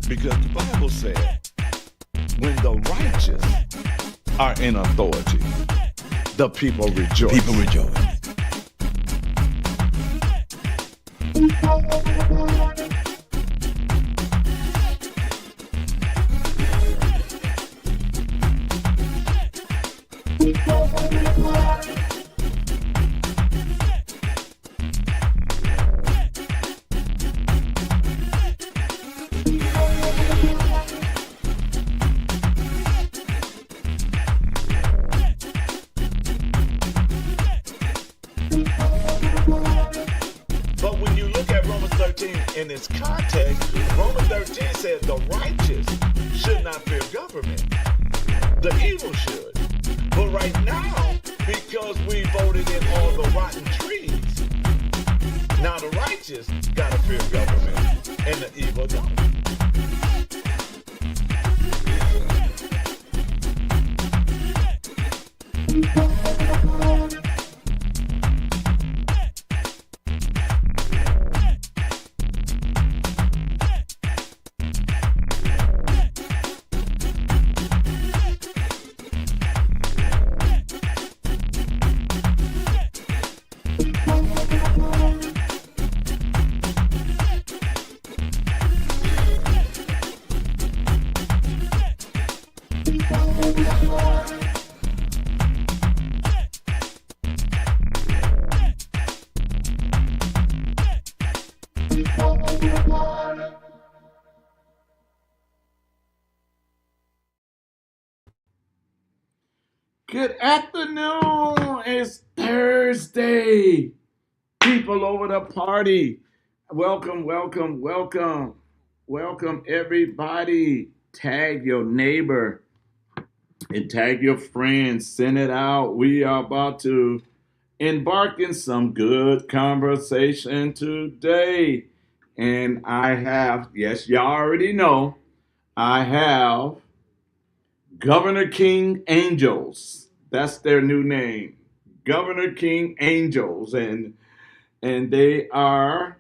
Because the Bible said, when the righteous are in authority, the people rejoice. People rejoice. But when you look at Romans 13 in its context, Romans 13 said the righteous should not fear government. The evil should. But right now, because we voted in all the rotten trees, now the righteous gotta fear government and the evil don't. Good afternoon. It's Thursday. People over the party. Welcome, welcome, welcome. Welcome, everybody. Tag your neighbor and tag your friends. Send it out. We are about to embark in some good conversation today. And I have, yes, y'all already know, I have Governor King Angels. That's their new name. Governor King Angels. And they are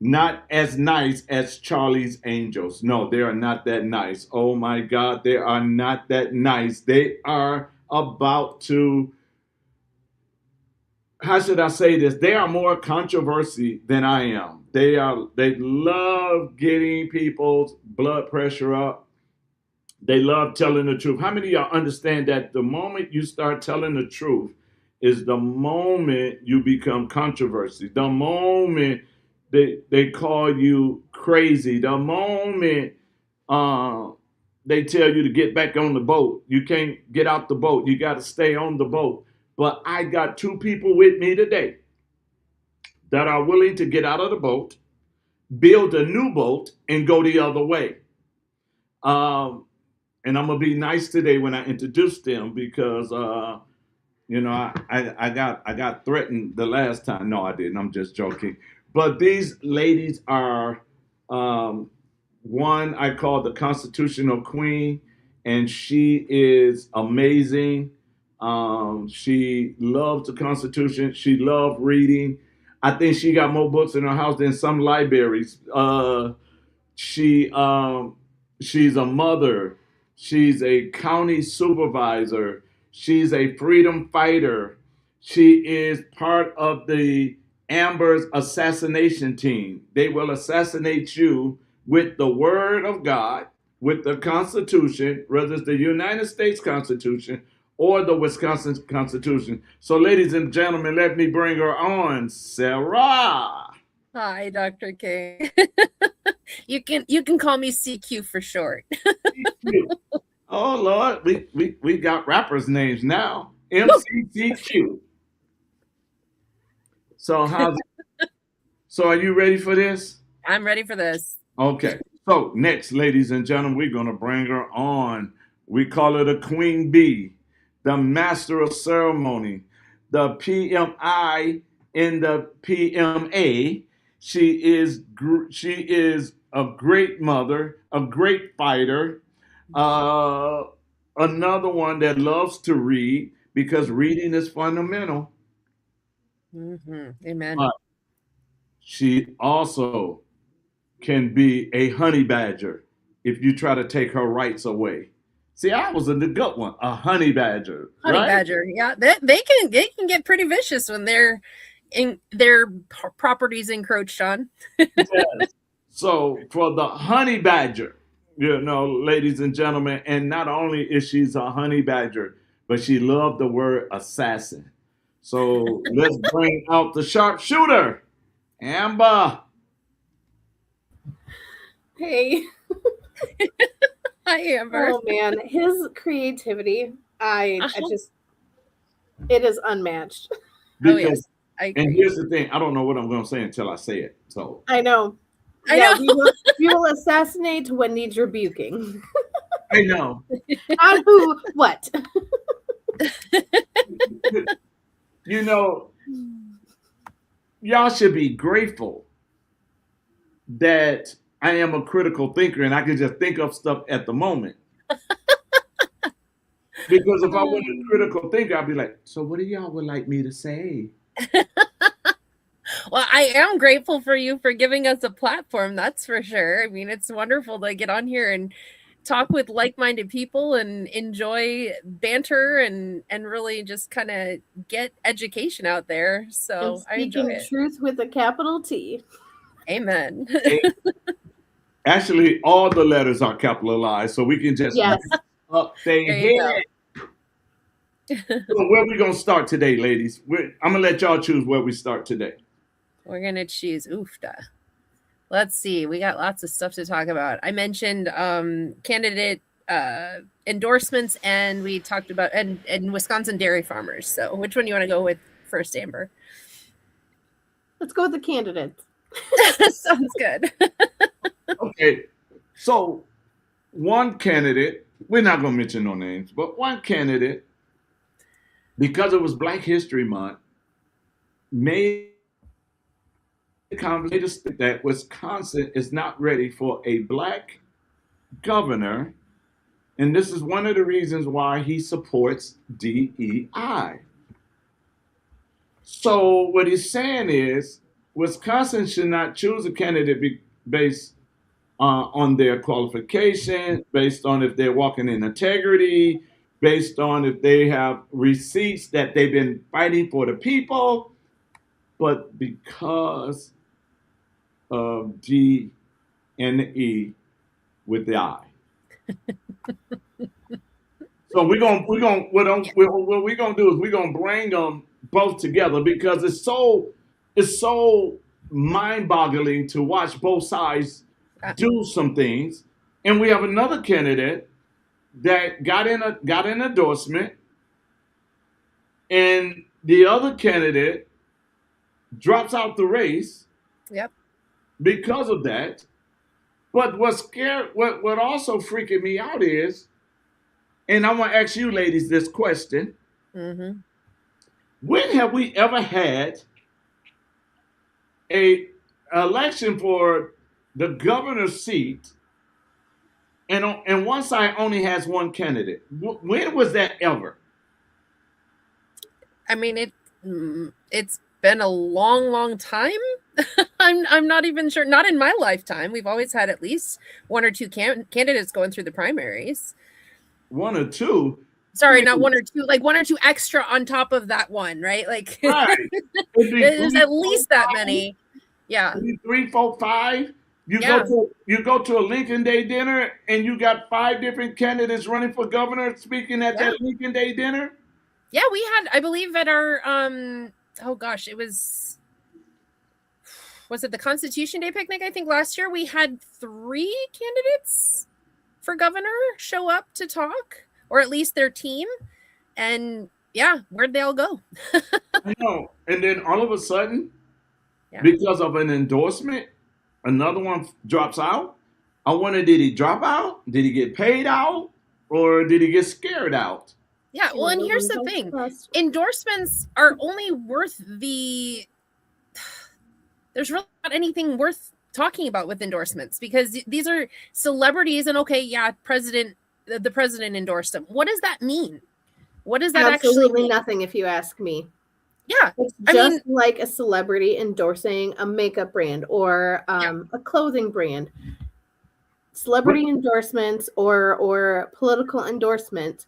not as nice as Charlie's Angels. No, they are not that nice. Oh my God, they are not that nice. They are about to, how should I say this? They are more controversy than I am. They love getting people's blood pressure up. They love telling the truth. How many of y'all understand that the moment you start telling the truth is the moment you become controversy? The moment they call you crazy, the moment they tell you to get back on the boat. You can't get out the boat. You got to stay on the boat. But I got two people with me today that are willing to get out of the boat, build a new boat, and go the other way. And I'm gonna be nice today when I introduce them because I got threatened the last time. No, I didn't. I'm just joking. But these ladies are one I call the Constitutional Queen, and she is amazing. She loves the Constitution. She loves reading. I think she got more books in her house than some libraries. She's a mother. She's a county supervisor. She's a freedom fighter. She is part of the Amber's assassination team. They will assassinate you with the word of God, with the Constitution, whether it's the United States Constitution or the Wisconsin Constitution. So, ladies and gentlemen, let me bring her on, Sarah. Hi, Dr. King. You can call me CQ for short. Oh Lord, we got rappers' names now. MCCQ. So so are you ready for this? I'm ready for this. Okay. So next, ladies and gentlemen, we're gonna bring her on. We call her the Queen Bee, the Master of Ceremony, the PMI in the PMA. She is a great mother, a great fighter, another one that loves to read because reading is fundamental. Mm-hmm. Amen. But she also can be a honey badger if you try to take her rights away. See, I was in the good one, a honey badger. Honey right? badger, yeah, they can get pretty vicious when their properties encroached on. Yes. So for the honey badger, ladies and gentlemen, and not only is she a honey badger, but she loved the word assassin. So let's bring out the sharpshooter, Amber. Hey. Hi, Amber. Oh man, his creativity, I just, it is unmatched. Because, I agree. and here's the thing, I don't know what I'm going to say until I say it. So I know. I Yeah, know. we will assassinate when needs rebuking. I know. Not who, what? Y'all should be grateful that I am a critical thinker and I can just think of stuff at the moment. Because if I wasn't a critical thinker, I'd be like, so what do y'all would like me to say? Well, I am grateful for you for giving us a platform, that's for sure. I mean, it's wonderful to get on here and talk with like-minded people and enjoy banter and really just kind of get education out there. So I enjoy speaking it. truth with a capital T. Amen. Actually, all the letters are capitalized, so we can just up their There you head. So where we gonna start today, ladies? I'm gonna let y'all choose where we start today. We're gonna choose oofda. Let's see. We got lots of stuff to talk about. I mentioned candidate endorsements, and we talked about and Wisconsin dairy farmers. So which one do you want to go with first, Amber? Let's go with the candidates. Sounds good. Okay, so one candidate, we're not going to mention no names, but one candidate, because it was Black History Month, made the conversation that Wisconsin is not ready for a Black governor, and this is one of the reasons why he supports DEI. So what he's saying is Wisconsin should not choose a candidate based on their qualification, based on if they're walking in integrity, based on if they have receipts that they've been fighting for the people, but because of G and E with the I. So what we're gonna do is we're gonna bring them both together because it's so mind-boggling to watch both sides do some things. And we have another candidate that got an endorsement, and the other candidate drops out the race. Yep. Because of that. But what also freaking me out is, and I want to ask you ladies this question. Mm-hmm. When have we ever had a election for the governor's seat and one side only has one candidate? When was that ever? I mean, it's been a long time. I'm not even sure. Not in my lifetime. We've always had at least one or two candidates going through the primaries. One or two? Sorry, not one or two. Like one or two extra on top of that one, right? Like right. There's at least that many. Yeah. 3, 4, 5. You go to a Lincoln Day dinner and you got 5 different candidates running for governor speaking at that Lincoln Day dinner. Yeah, we had, I believe, at our oh gosh, was it the Constitution Day picnic? I think last year we had 3 candidates for governor show up to talk, or at least their team. And yeah, where'd they all go? I know. And then all of a sudden, because of an endorsement, another one drops out. I wonder, did he drop out? Did he get paid out? Or did he get scared out? Yeah, well, and here's the thing. Endorsements are only worth there's really not anything worth talking about with endorsements because these are celebrities and the president endorsed them. What does that mean? What does that Absolutely actually mean? Nothing if you ask me. Yeah. It's I just mean, like a celebrity endorsing a makeup brand or Yeah. a clothing brand. Celebrity endorsements or political endorsements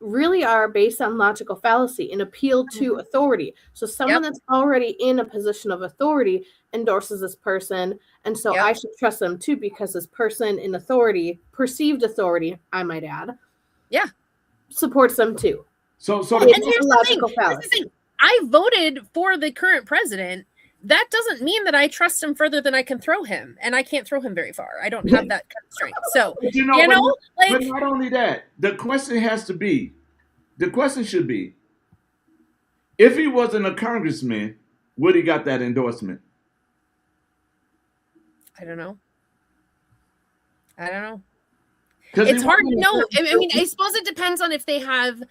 really are based on logical fallacy and appeal to authority. So someone Yep. that's already in a position of authority endorses this person, and so Yep. I should trust them too because this person in authority, perceived authority, I might add, Yeah. supports them too. So It's And a here's the thing. logical Here's the fallacy. thing. I voted for the current president. That doesn't mean that I trust him further than I can throw him, and I can't throw him very far. I don't have that constraint. So, but like, but not only that, the question should be, if he wasn't a congressman, would he got that endorsement? I don't know. I don't know. 'Cause It's he hard to wasn't a know. I congressman. mean, I suppose it depends on if they have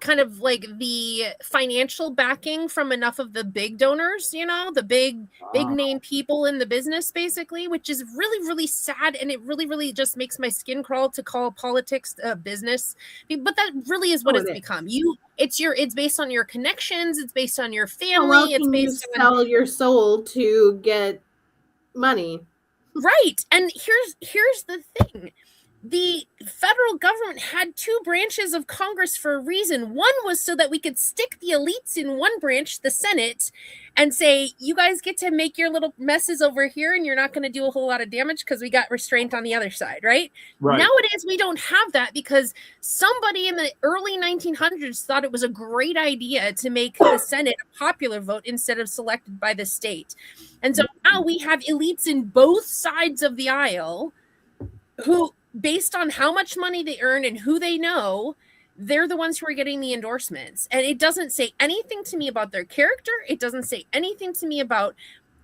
kind of like the financial backing from enough of the big donors, the big name people in the business, basically, which is really, really sad. And it really, really just makes my skin crawl to call politics a business. But that really is what it's become. It's based on your connections. It's based on your family. How well It's can you based on sell your soul to get money? Right. And here's the thing. The federal government had two branches of Congress for a reason. One was so that we could stick the elites in one branch, the Senate, and say, you guys get to make your little messes over here and you're not going to do a whole lot of damage because we got restraint on the other side, right? Nowadays, we don't have that because somebody in the early 1900s thought it was a great idea to make the Senate a popular vote instead of selected by the state. And so now we have elites in both sides of the aisle who, based on how much money they earn and who they know, they're the ones who are getting the endorsements. And it doesn't say anything to me about their character. It doesn't say anything to me about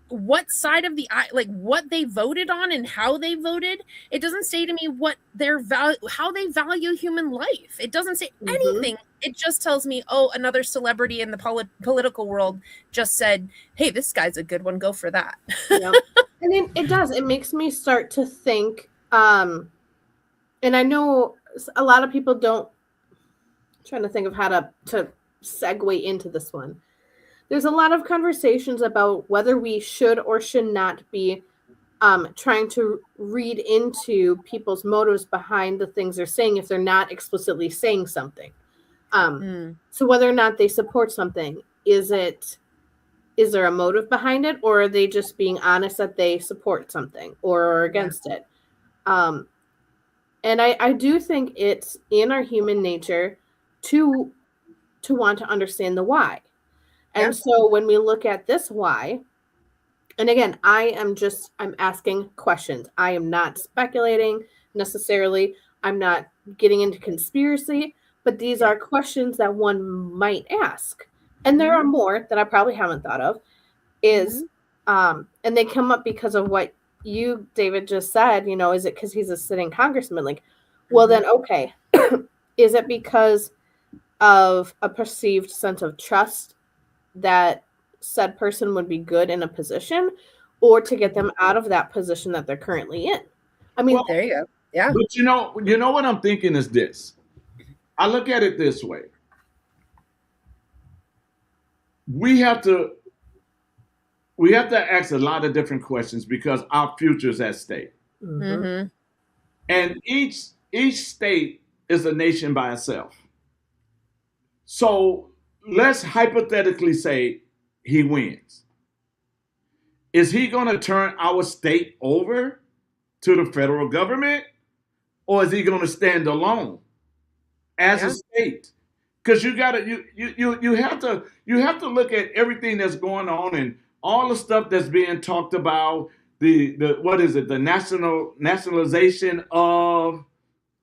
what side of the aisle, like what they voted on and how they voted. It doesn't say to me what their how they value human life. It doesn't say anything. It just tells me, oh, another celebrity in the political world just said, hey, this guy's a good one. Go for that. Yeah. I mean, it does. It makes me start to think, and I know a lot of people don't. I'm trying to think of how to segue into this one. There's a lot of conversations about whether we should or should not be trying to read into people's motives behind the things they're saying if they're not explicitly saying something. So whether or not they support something, is there a motive behind it, or are they just being honest that they support something or are against it? And I do think it's in our human nature to want to understand the why. And so when we look at this why, and again, I'm asking questions. I am not speculating necessarily. I'm not getting into conspiracy, but these are questions that one might ask. And there are more that I probably haven't thought of, and they come up because of what you, David, just said. Is it because he's a sitting congressman? Like, well, then, okay. Is it because of a perceived sense of trust that said person would be good in a position, or to get them out of that position that they're currently in? I mean, there you go. Yeah. But you know what I'm thinking is this. I look at it this way. We have to ask a lot of different questions because our future is at stake. And each state is a nation by itself. So let's hypothetically say he wins. Is he going to turn our state over to the federal government, or is he going to stand alone as a state? Because you have to look at everything that's going on and all the stuff that's being talked about. The nationalization of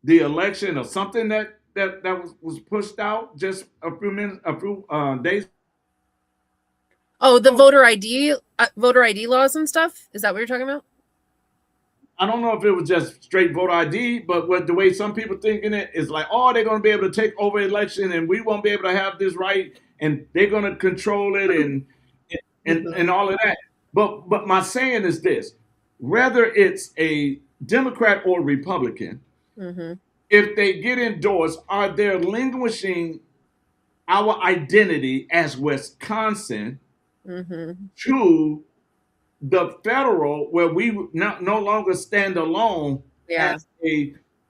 the election, or something that was pushed out just a few days. Oh, the voter ID laws and stuff. Is that what you're talking about? I don't know if it was just straight voter ID, but the way some people thinking it is like, oh, they're going to be able to take over election, and we won't be able to have this right, and they're going to control it, and all of that. But my saying is this: whether it's a Democrat or Republican, if they get endorsed, are they languishing our identity as Wisconsin Mm-hmm. to the federal, where we no longer stand alone Yeah.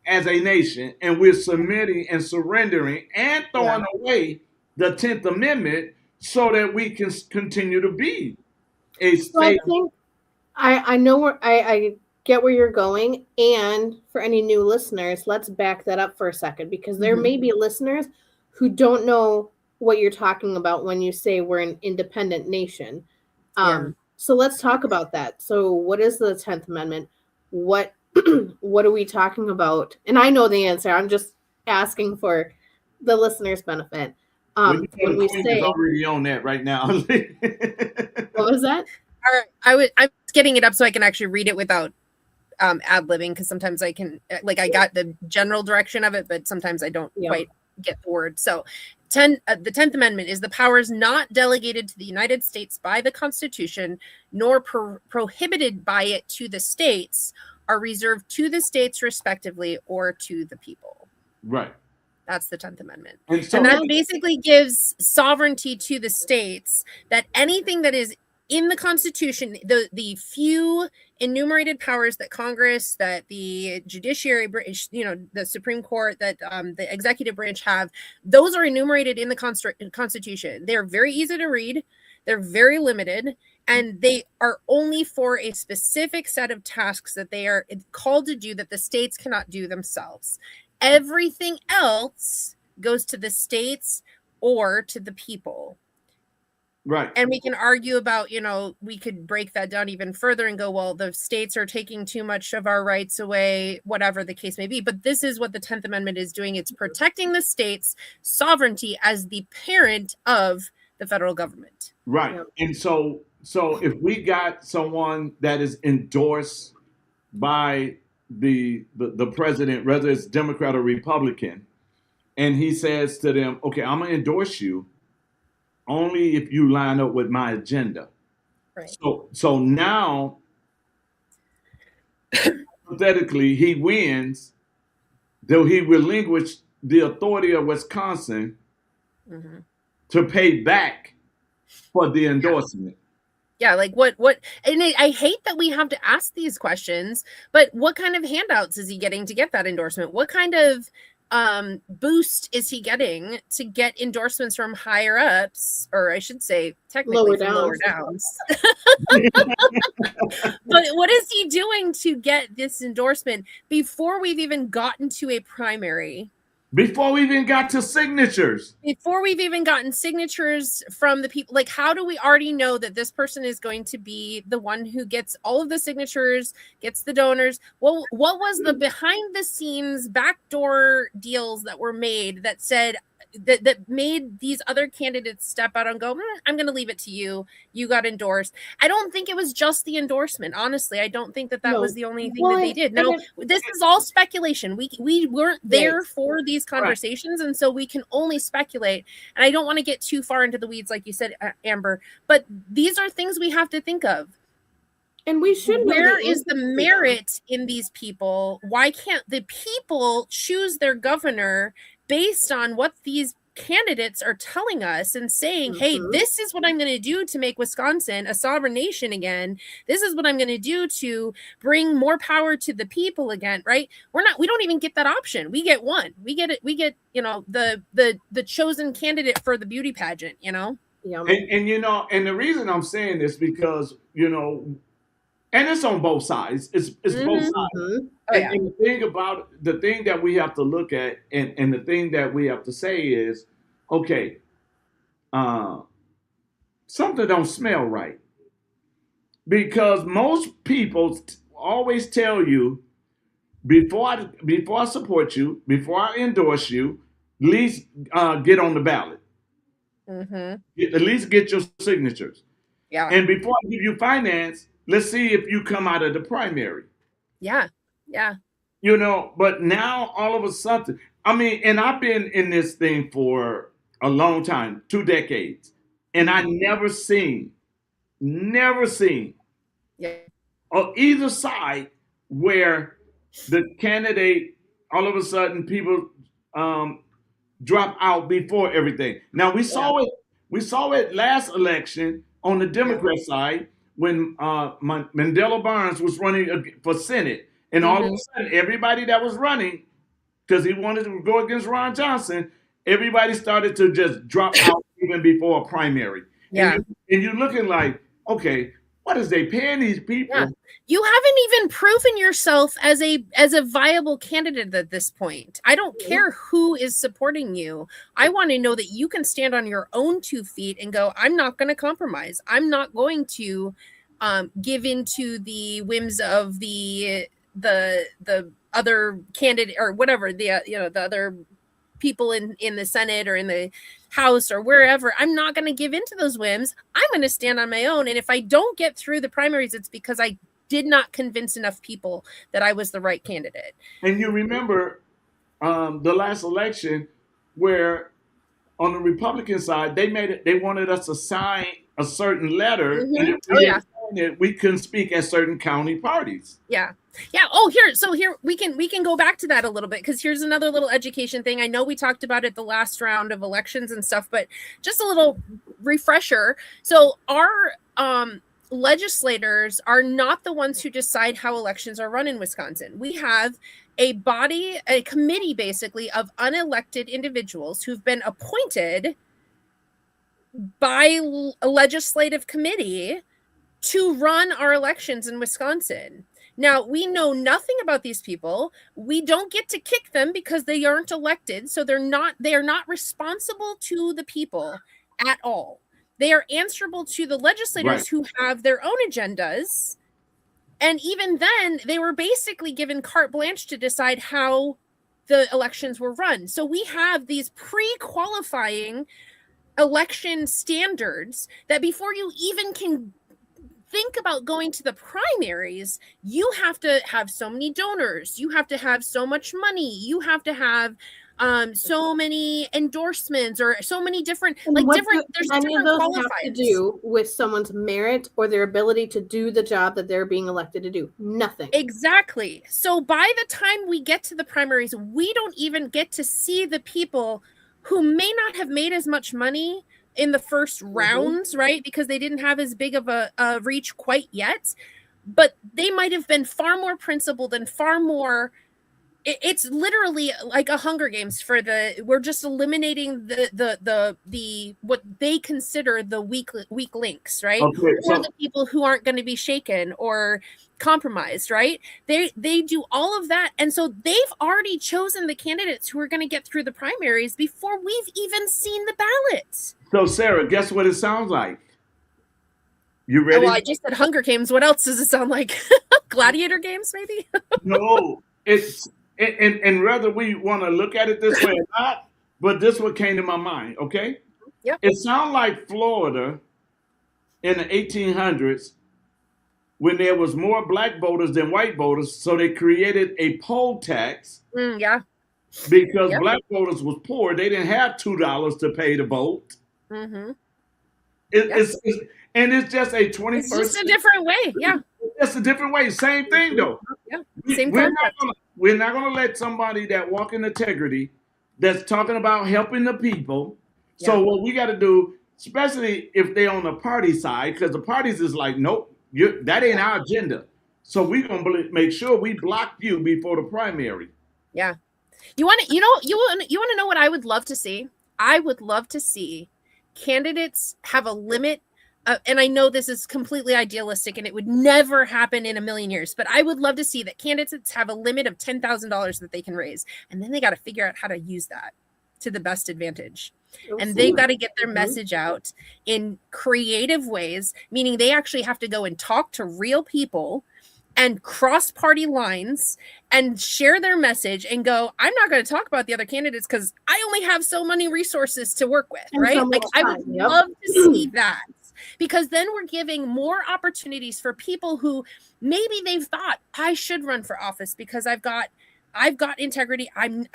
as a nation, and we're submitting and surrendering and throwing away the 10th Amendment so that we can continue to be a So I state. think I know where I get where you're going, and for any new listeners, let's back that up for a second, because there may be listeners who don't know what you're talking about when you say we're an independent nation. Yeah. So let's talk about that. So what is the 10th Amendment? What what are we talking about? And I know the answer. I'm just asking for the listeners' benefit. Well, you know, When the we Queen say, is already on that right now. what was that? I'm getting it up so I can actually read it without ad-libbing, because sometimes I can, like, I got the general direction of it, but sometimes I don't quite get the word. So the 10th Amendment is the powers not delegated to the United States by the Constitution, nor prohibited by it to the states, are reserved to the states respectively or to the people. Right. That's the 10th Amendment. And so And that basically gives sovereignty to the states, that anything that is in the Constitution, the few enumerated powers that Congress, that the judiciary, the Supreme Court, that the executive branch have, those are enumerated in the Constitution. They're very easy to read. They're very limited, and they are only for a specific set of tasks that they are called to do that the states cannot do themselves. Everything else goes to the states or to the people. Right. And we can argue about, we could break that down even further and go, well, the states are taking too much of our rights away, whatever the case may be. But this is what the 10th Amendment is doing. It's protecting the states' sovereignty as the parent of the federal government. Right. And so if we got someone that is endorsed by the president, whether it's Democrat or Republican, and he says to them, okay, I'm going to endorse you only if you line up with my agenda. Right. So now, hypothetically, he wins, though he relinquished the authority of Wisconsin to pay back for the endorsement. Yeah, like what, and I hate that we have to ask these questions, but what kind of handouts is he getting to get that endorsement? What kind of boost is he getting to get endorsements from higher ups, or I should say technically lower downs? But what is he doing to get this endorsement before we've even gotten to a primary? Before we even got to signatures. Before we've even gotten signatures from the people, like, how do we already know that this person is going to be the one who gets all of the signatures, gets the donors? Well, what was the behind the scenes backdoor deals that were made that said that made these other candidates step out and go, I'm going to leave it to you. You got endorsed. I don't think it was just the endorsement. Honestly, I don't think that was the only thing that they did. No, this is all speculation. We weren't there for these conversations, and so we can only speculate. And I don't want to get too far into the weeds, like you said, Amber, but these are things we have to think of. And we should. Where is the merit in these people? Why can't the people choose their governor based on what these candidates are telling us and saying, hey, this is what I'm going to do to make Wisconsin a sovereign nation again. This is what I'm going to do to bring more power to the people again, right? We don't even get that option. We get one. We get the chosen candidate for the beauty pageant, Yeah. And the reason I'm saying this because, and it's on both sides. It's both sides. Oh, yeah. And the thing that we have to look at and the thing that we have to say is, okay, something don't smell right. Because most people always tell you, before I support you, before I endorse you, at least get on the ballot. At least get your signatures. Yeah. And before I give you finance, let's see if you come out of the primary. Yeah. Yeah. But now all of a sudden, and I've been in this thing for a long time, 2 decades, and I never seen on either side where the candidate, all of a sudden people drop out before everything. Now we saw it. We saw it last election on the Democrat side when Mandela Barnes was running for Senate, and all of a sudden, everybody that was running, because he wanted to go against Ron Johnson, everybody started to just drop out even before a primary. Yeah. And you're looking like, okay, what is they paying these people? Yeah. You haven't even proven yourself as a viable candidate at this point. I don't care who is supporting you. I want to know that you can stand on your own 2 feet and go, I'm not going to compromise. I'm not going to give into the whims of the other candidate or whatever, the other people in the Senate or in the House or wherever. I'm not going to give into those whims. I'm going to stand on my own. And if I don't get through the primaries, it's because I did not convince enough people that I was the right candidate. And you remember the last election where on the Republican side, they wanted us to sign a certain letter, and if we didn't sign it, we couldn't speak at certain county parties. Yeah. Oh, here we can go back to that a little bit, because here's another little education thing. I know we talked about it the last round of elections and stuff, but just a little refresher. So our legislators are not the ones who decide how elections are run in Wisconsin. We have a committee basically of unelected individuals who've been appointed by a legislative committee to run our elections in Wisconsin. Now, we know nothing about these people. We don't get to kick them because they aren't elected. So they are not responsible to the people at all. They are answerable to the legislators who have their own agendas. And even then, they were basically given carte blanche to decide how the elections were run. So we have these pre-qualifying election standards that before you even can think about going to the primaries, you have to have so many donors, you have to have so much money, you have to have so many endorsements or so many different there's any of different those qualifiers. have to do with someone's merit or their ability to do the job that they're being elected to do. Nothing. Exactly. So by the time we get to the primaries, we don't even get to see the people who may not have made as much money in the first rounds, right? Because they didn't have as big of a reach quite yet, but they might have been far more principled and far more. It's literally like a Hunger Games we're just eliminating the what they consider the weak links, right? Okay, or the people who aren't going to be shaken or compromised, right? They do all of that. And so they've already chosen the candidates who are going to get through the primaries before we've even seen the ballots. So Sarah, guess what it sounds like? You ready? Well, I just said Hunger Games. What else does it sound like? Gladiator games, maybe? No, it's and whether we want to look at it this way or not, but this what came to my mind, okay? Yep. It sounds like Florida in the 1800s when there was more black voters than white voters, so they created a poll tax. Yeah. Because black voters was poor, they didn't have $2 to pay to vote. Mm-hmm. It's just a 21st. It's just a different way, yeah. It's a different way. Same thing though. Yeah. Same We're not gonna let somebody that walk in integrity, that's talking about helping the people. Yeah. So what we got to do, especially if they're on the party side, because the parties is like, nope, that ain't our agenda. So we're gonna make sure we block you before the primary. Yeah. You want to know what I would love to see? I would love to see candidates have a limit. And I know this is completely idealistic and it would never happen in a million years, but I would love to see that candidates have a limit of $10,000 that they can raise. And then they got to figure out how to use that to the best advantage. And they've got to get their message out in creative ways, meaning they actually have to go and talk to real people and cross party lines and share their message and go, I'm not going to talk about the other candidates because I only have so many resources to work with, right? Like I would love to see that, because then we're giving more opportunities for people who maybe they've thought I should run for office because I've got integrity. I'm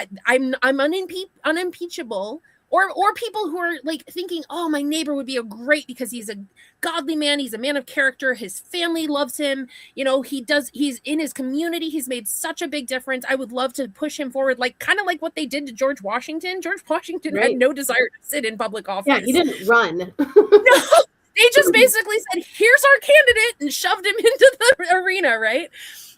unimpeachable, or people who are like thinking, oh, my neighbor would be a great because he's a godly man, he's a man of character, his family loves him, you know, he's in his community, he's made such a big difference, I would love to push him forward, like kind of like what they did to George Washington. George Washington had no desire to sit in public office. Yeah, he didn't run. No, they just basically said, here's our candidate, and shoved him into the arena, right?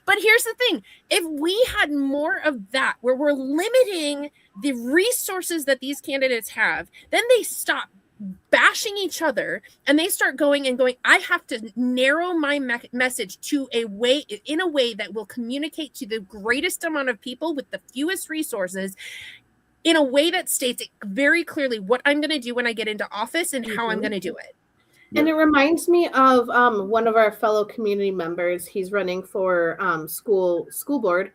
But here's the thing. If we had more of that, where we're limiting the resources that these candidates have, then they stop bashing each other and they start going, I have to narrow my message to in a way that will communicate to the greatest amount of people with the fewest resources, in a way that states very clearly what I'm going to do when I get into office and how I'm going to do it. And it reminds me of one of our fellow community members. He's running for school board.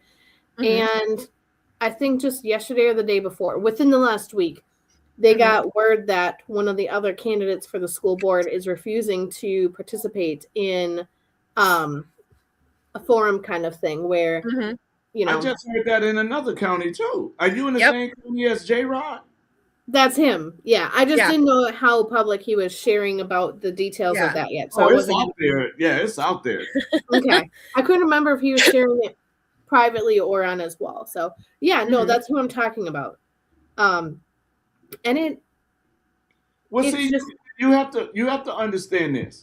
And I think just yesterday or the day before, within the last week, they got word that one of the other candidates for the school board is refusing to participate in a forum kind of thing where, you know. I just heard that in another county too. Are you in the same county as J-Rod? That's him. Yeah. I just didn't know how public he was sharing about the details of that yet. So it's out there. Yeah, it's out there. Okay. I couldn't remember if he was sharing it privately or on his wall. So yeah, no, that's who I'm talking about. And it see, just, you have to understand this.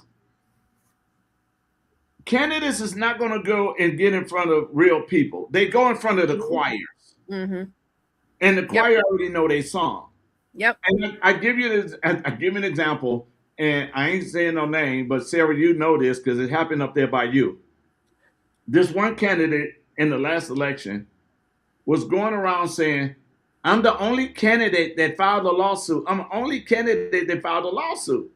Candidates is not going to go and get in front of real people. They go in front of the choirs. And the choir already know their song. Yep. And I give you an example, and I ain't saying no name, but Sarah, you know this because it happened up there by you. This one candidate in the last election was going around saying, I'm the only candidate that filed a lawsuit. I'm the only candidate that filed a lawsuit.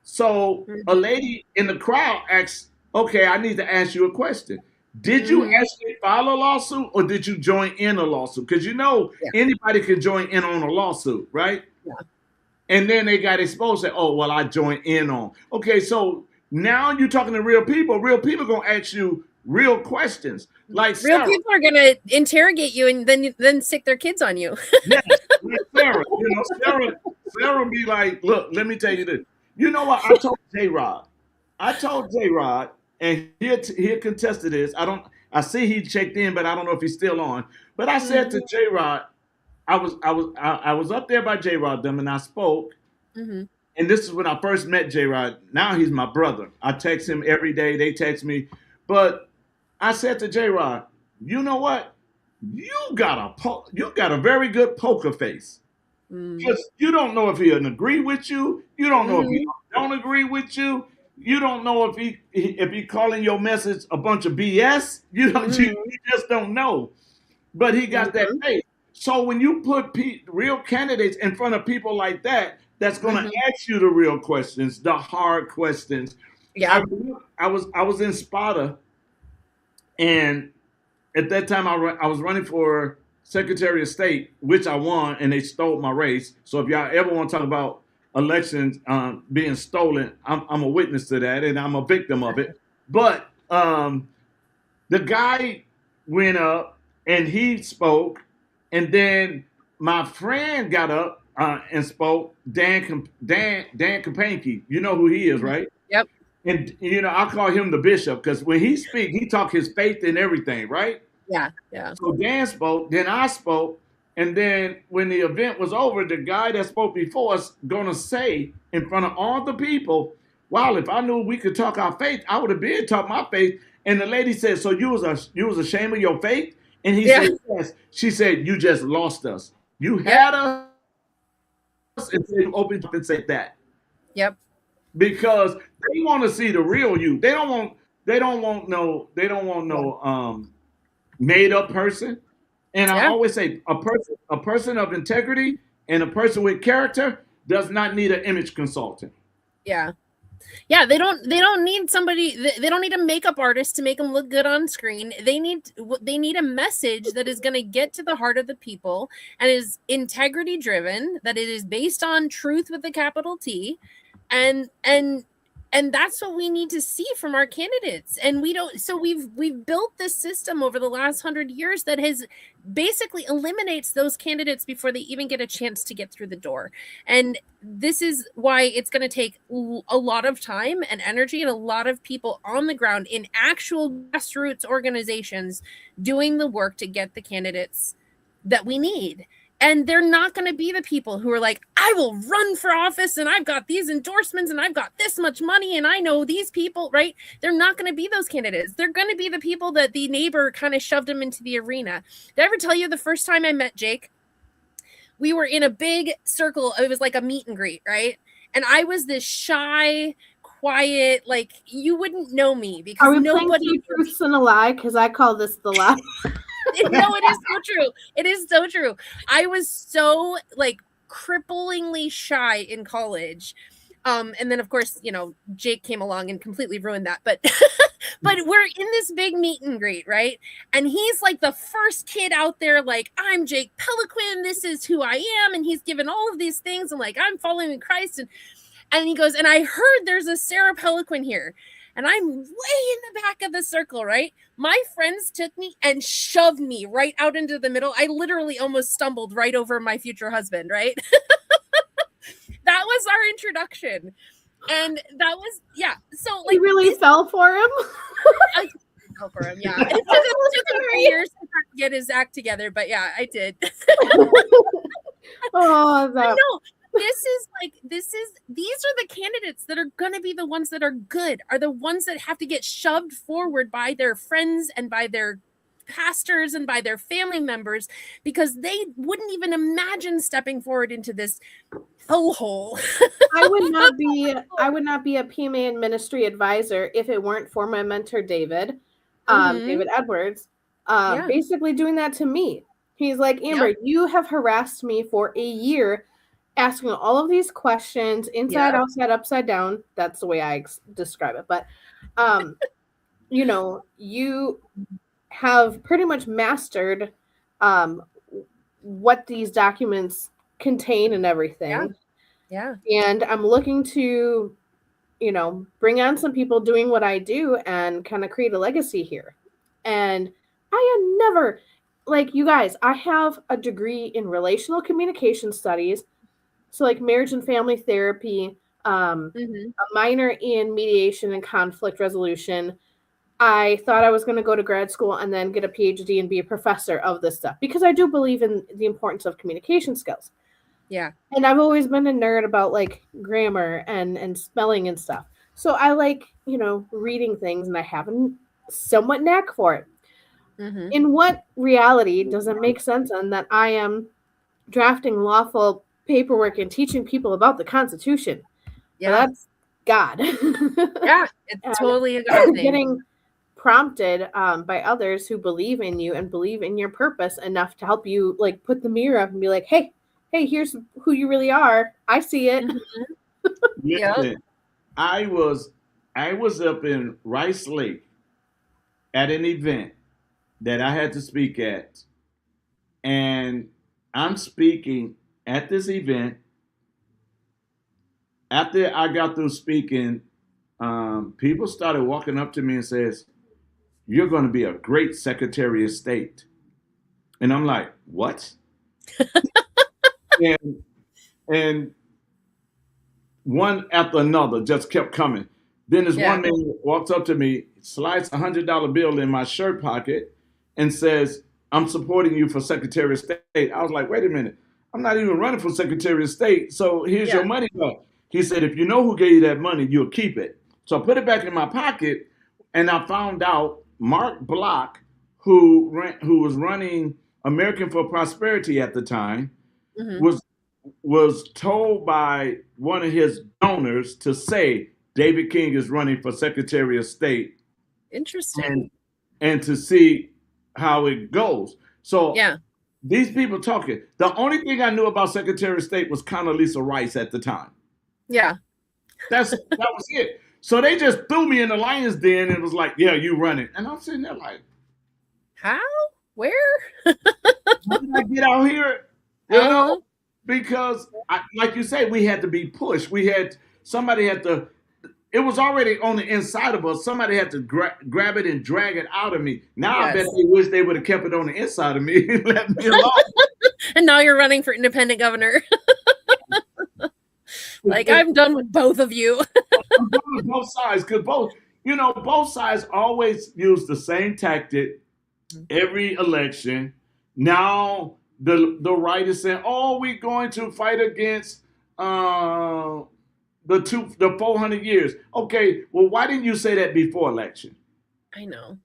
So a lady in the crowd asked, okay, I need to ask you a question. Did you actually file a lawsuit or did you join in a lawsuit? Because you know anybody can join in on a lawsuit, right? Yeah. And then they got exposed and oh, well, I joined in on. Okay, so now you're talking to real people. Real people are going to ask you real questions. Like real people are going to interrogate you and then stick their kids on you. Yes, like Sarah. You know, Sarah be like, look, let me tell you this. You know what? I told J-Rod, and he'll contest to this. I see he checked in, but I don't know if he's still on. But I said to J-Rod, I was up there by J-Rod them and I spoke. And this is when I first met J-Rod. Now he's my brother. I text him every day. They text me. But I said to J-Rod, you know what? You got a very good poker face. Because you don't know if he'll agree with you. You don't know if he don't agree with you. You don't know if he calling your message a bunch of BS. You just don't know. But he got that faith. So when you put real candidates in front of people like that, that's going to ask you the real questions, the hard questions. Yeah. I was in Sparta, and at that time I was running for Secretary of State, which I won, and they stole my race. So if y'all ever want to talk about elections being stolen, I'm a witness to that, and I'm a victim of it. But the guy went up and he spoke, and then my friend got up and spoke. Dan Kapanke, you know who he is, right? Yep. And you know I call him the bishop because when he speak, he talk his faith in everything, right? Yeah, yeah. So Dan spoke, then I spoke. And then when the event was over, the guy that spoke before us gonna say in front of all the people, wow, if I knew we could talk our faith, I would have been talk my faith. And the lady said, so you was ashamed of your faith? And he said, yes. She said, you just lost us. You had us and you opened up and said that. Yep. Because they want to see the real you. They don't want no made up person. And I always say a person of integrity and a person with character does not need an image consultant. Yeah. Yeah, they don't need somebody. They don't need a makeup artist to make them look good on screen. They need a message that is going to get to the heart of the people and is integrity driven. That it is based on truth with a capital T, and And that's what we need to see from our candidates. And we don't, so we've built this system over the last 100 years that has basically eliminates those candidates before they even get a chance to get through the door. And this is why it's going to take a lot of time and energy and a lot of people on the ground in actual grassroots organizations doing the work to get the candidates that we need. And they're not going to be the people who are like, I will run for office and I've got these endorsements and I've got this much money and I know these people, right? They're not going to be those candidates. They're going to be the people that the neighbor kind of shoved them into the arena. Did I ever tell you the first time I met Jake? We were in a big circle. It was like a meet and greet, right? And I was this shy, quiet, like you wouldn't know me because Are we nobody. playing two truths and a lie? Because I call this the lie. No, it is so true. It is so true. I was so like cripplingly shy in college. And then of course, you know, Jake came along and completely ruined that. But but we're in this big meet and greet, right? And he's like the first kid out there, like, I'm Jake PELOQUIN, this is who I am, and he's given all of these things, and like I'm following Christ. And he goes, and I heard there's a Sarah PELOQUIN here. And I'm way in the back of the circle, right? My friends took me and shoved me right out into the middle. I literally almost stumbled right over my future husband, right? That was our introduction. And that was, yeah. So like, you really fell for him? I fell for him, yeah. It took him 3 years to get his act together, but yeah, I did. Oh, that. No. These are the candidates that are going to be the ones that are good, are the ones that have to get shoved forward by their friends and by their pastors and by their family members because they wouldn't even imagine stepping forward into this hellhole. I would not be a PMA and ministry advisor if it weren't for my mentor, David, David Edwards, basically doing that to me. He's like, Amber, you have harassed me for a year asking all of these questions, inside, outside, upside down. That's the way I describe it. But, you know, you have pretty much mastered what these documents contain and everything. Yeah. And I'm looking to, you know, bring on some people doing what I do and kind of create a legacy here. And I am never, like, you guys, I have a degree in relational communication studies. So like marriage and family therapy, a minor in mediation and conflict resolution. I thought I was going to go to grad school and then get a PhD and be a professor of this stuff because I do believe in the importance of communication skills. Yeah. And I've always been a nerd about like grammar and spelling and stuff. So I like, you know, reading things and I have a somewhat knack for it. In what reality does it make sense in that I am drafting lawful paperwork and teaching people about the Constitution? Yeah, well, that's God. Yeah, it's totally a God thing. Getting prompted by others who believe in you and believe in your purpose enough to help you like put the mirror up and be like, hey, here's who you really are. I see it. Listen, I was up in Rice Lake at an event that I had to speak at, and I'm speaking at this event. After I got through speaking, people started walking up to me and says, "You're going to be a great Secretary of State." And I'm like, "What?" and one after another just kept coming. Then this one man walks up to me, slides $100 bill in my shirt pocket, and says, "I'm supporting you for Secretary of State." I was like, "Wait a minute. I'm not even running for Secretary of State. So here's your money back." He said, "If you know who gave you that money, you'll keep it." So I put it back in my pocket, and I found out Mark Block, who was running American for Prosperity at the time, was told by one of his donors to say David King is running for Secretary of State. Interesting. And to see how it goes. So these people talking. The only thing I knew about Secretary of State was Condoleezza Rice at the time. Yeah. That was it. So they just threw me in the lion's den and was like, "Yeah, you run it." And I'm sitting there like, how? Where? how did I get out here? You know? Because like you say, we had to be pushed. Somebody had to It was already on the inside of us. Somebody had to grab it and drag it out of me. Now I bet Yes. they wish they would have kept it on the inside of me and left me alone. And now you're running for independent governor. Like, I'm done with both of you. I'm done with both sides because both sides always use the same tactic every election. Now the right is saying, "Oh, we're going to fight against the 400 years." Okay, well, why didn't you say that before election? I know.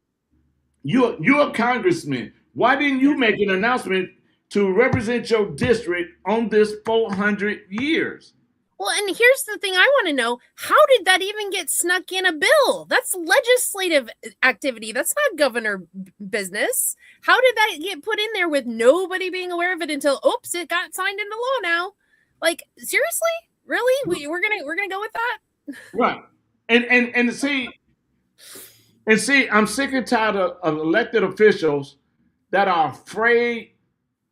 You're a congressman. Why didn't you make an announcement to represent your district on this 400 years? Well, and here's the thing I want to know. How did that even get snuck in a bill? That's legislative activity. That's not governor business. How did that get put in there with nobody being aware of it until, oops, it got signed into law now? Like, seriously? Really? We're gonna go with that? Right. And see, I'm sick and tired of elected officials that are afraid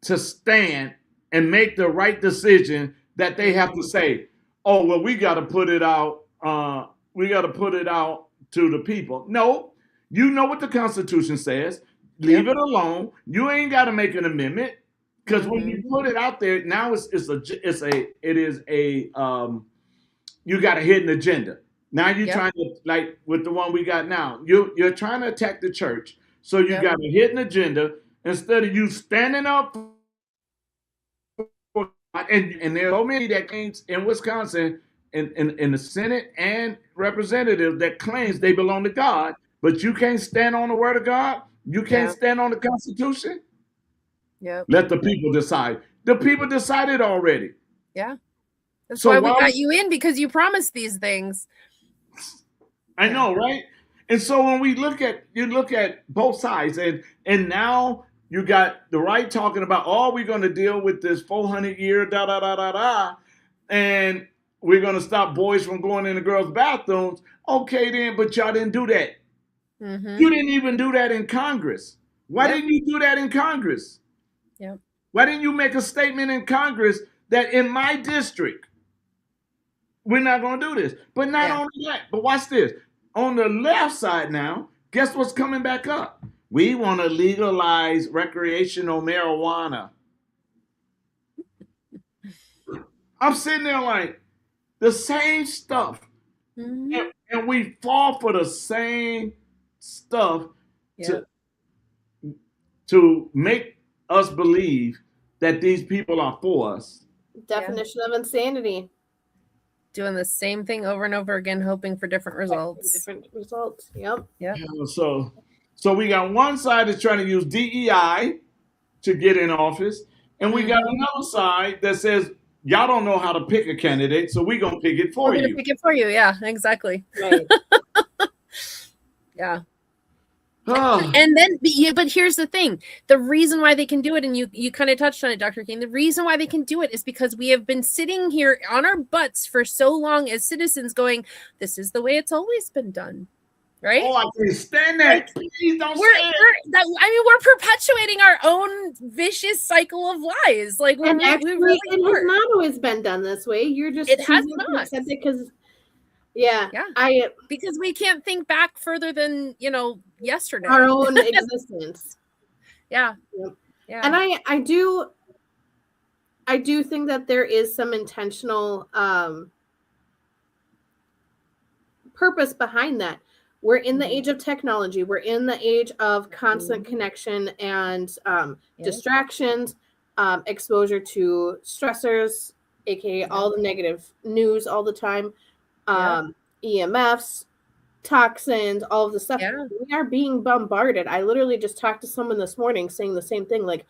to stand and make the right decision that they have to say, "Oh, well, we got to put it out. We got to put it out to the people." No, you know what the Constitution says. Leave it alone. You ain't got to make an amendment because when you put it out there, now you got a hidden agenda. Now you're trying to, like with the one we got now, you're trying to attack the church. So you got a hidden agenda instead of you standing up. And there are so many that claims in Wisconsin, in the Senate and representatives that claims they belong to God, but you can't stand on the word of God. You can't stand on the Constitution. Yep. Let the people decide. The people decided already. Yeah. That's So why we got you in, because you promised these things. I know, right? And so when you look at both sides, and now you got the right talking about, "Oh, we're going to deal with this 400 year da da da da da, and we're going to stop boys from going in the girls' bathrooms." Okay, then, but y'all didn't do that. You didn't even do that in Congress. Why didn't you do that in Congress? Yep. Why didn't you make a statement in Congress that in my district we're not going to do this? But not only that, but watch this. On the left side now, guess what's coming back up? We want to legalize recreational marijuana. I'm sitting there like, the same stuff. And we fall for the same stuff to make us believe that these people are for us. Definition of insanity. Doing the same thing over and over again, hoping for different results. Different results. Yep. Yeah, so we got one side that's trying to use DEI to get in office, and we got another side that says, "Y'all don't know how to pick a candidate, so we're gonna pick it for you." Pick it for you, yeah, exactly. Right. Yeah. And then, but here's the thing: the reason why they can do it, and you kind of touched on it, Dr. King. The reason why they can do it is because we have been sitting here on our butts for so long as citizens, going, "This is the way it's always been done." Right? Oh, I can't stand that. Please don't say it. We're perpetuating our own vicious cycle of lies. Like, and actually, it has not always been done this way. You're just it has not, because because we can't think back further than yesterday, our own existence. Yeah. And I do think that there is some intentional purpose behind that. We're in the age of technology. We're in the age of constant connection and distractions, exposure to stressors, aka all the negative news all the time, EMFs, toxins, all of the stuff. We are being bombarded. I literally just talked to someone this morning saying the same thing. Like,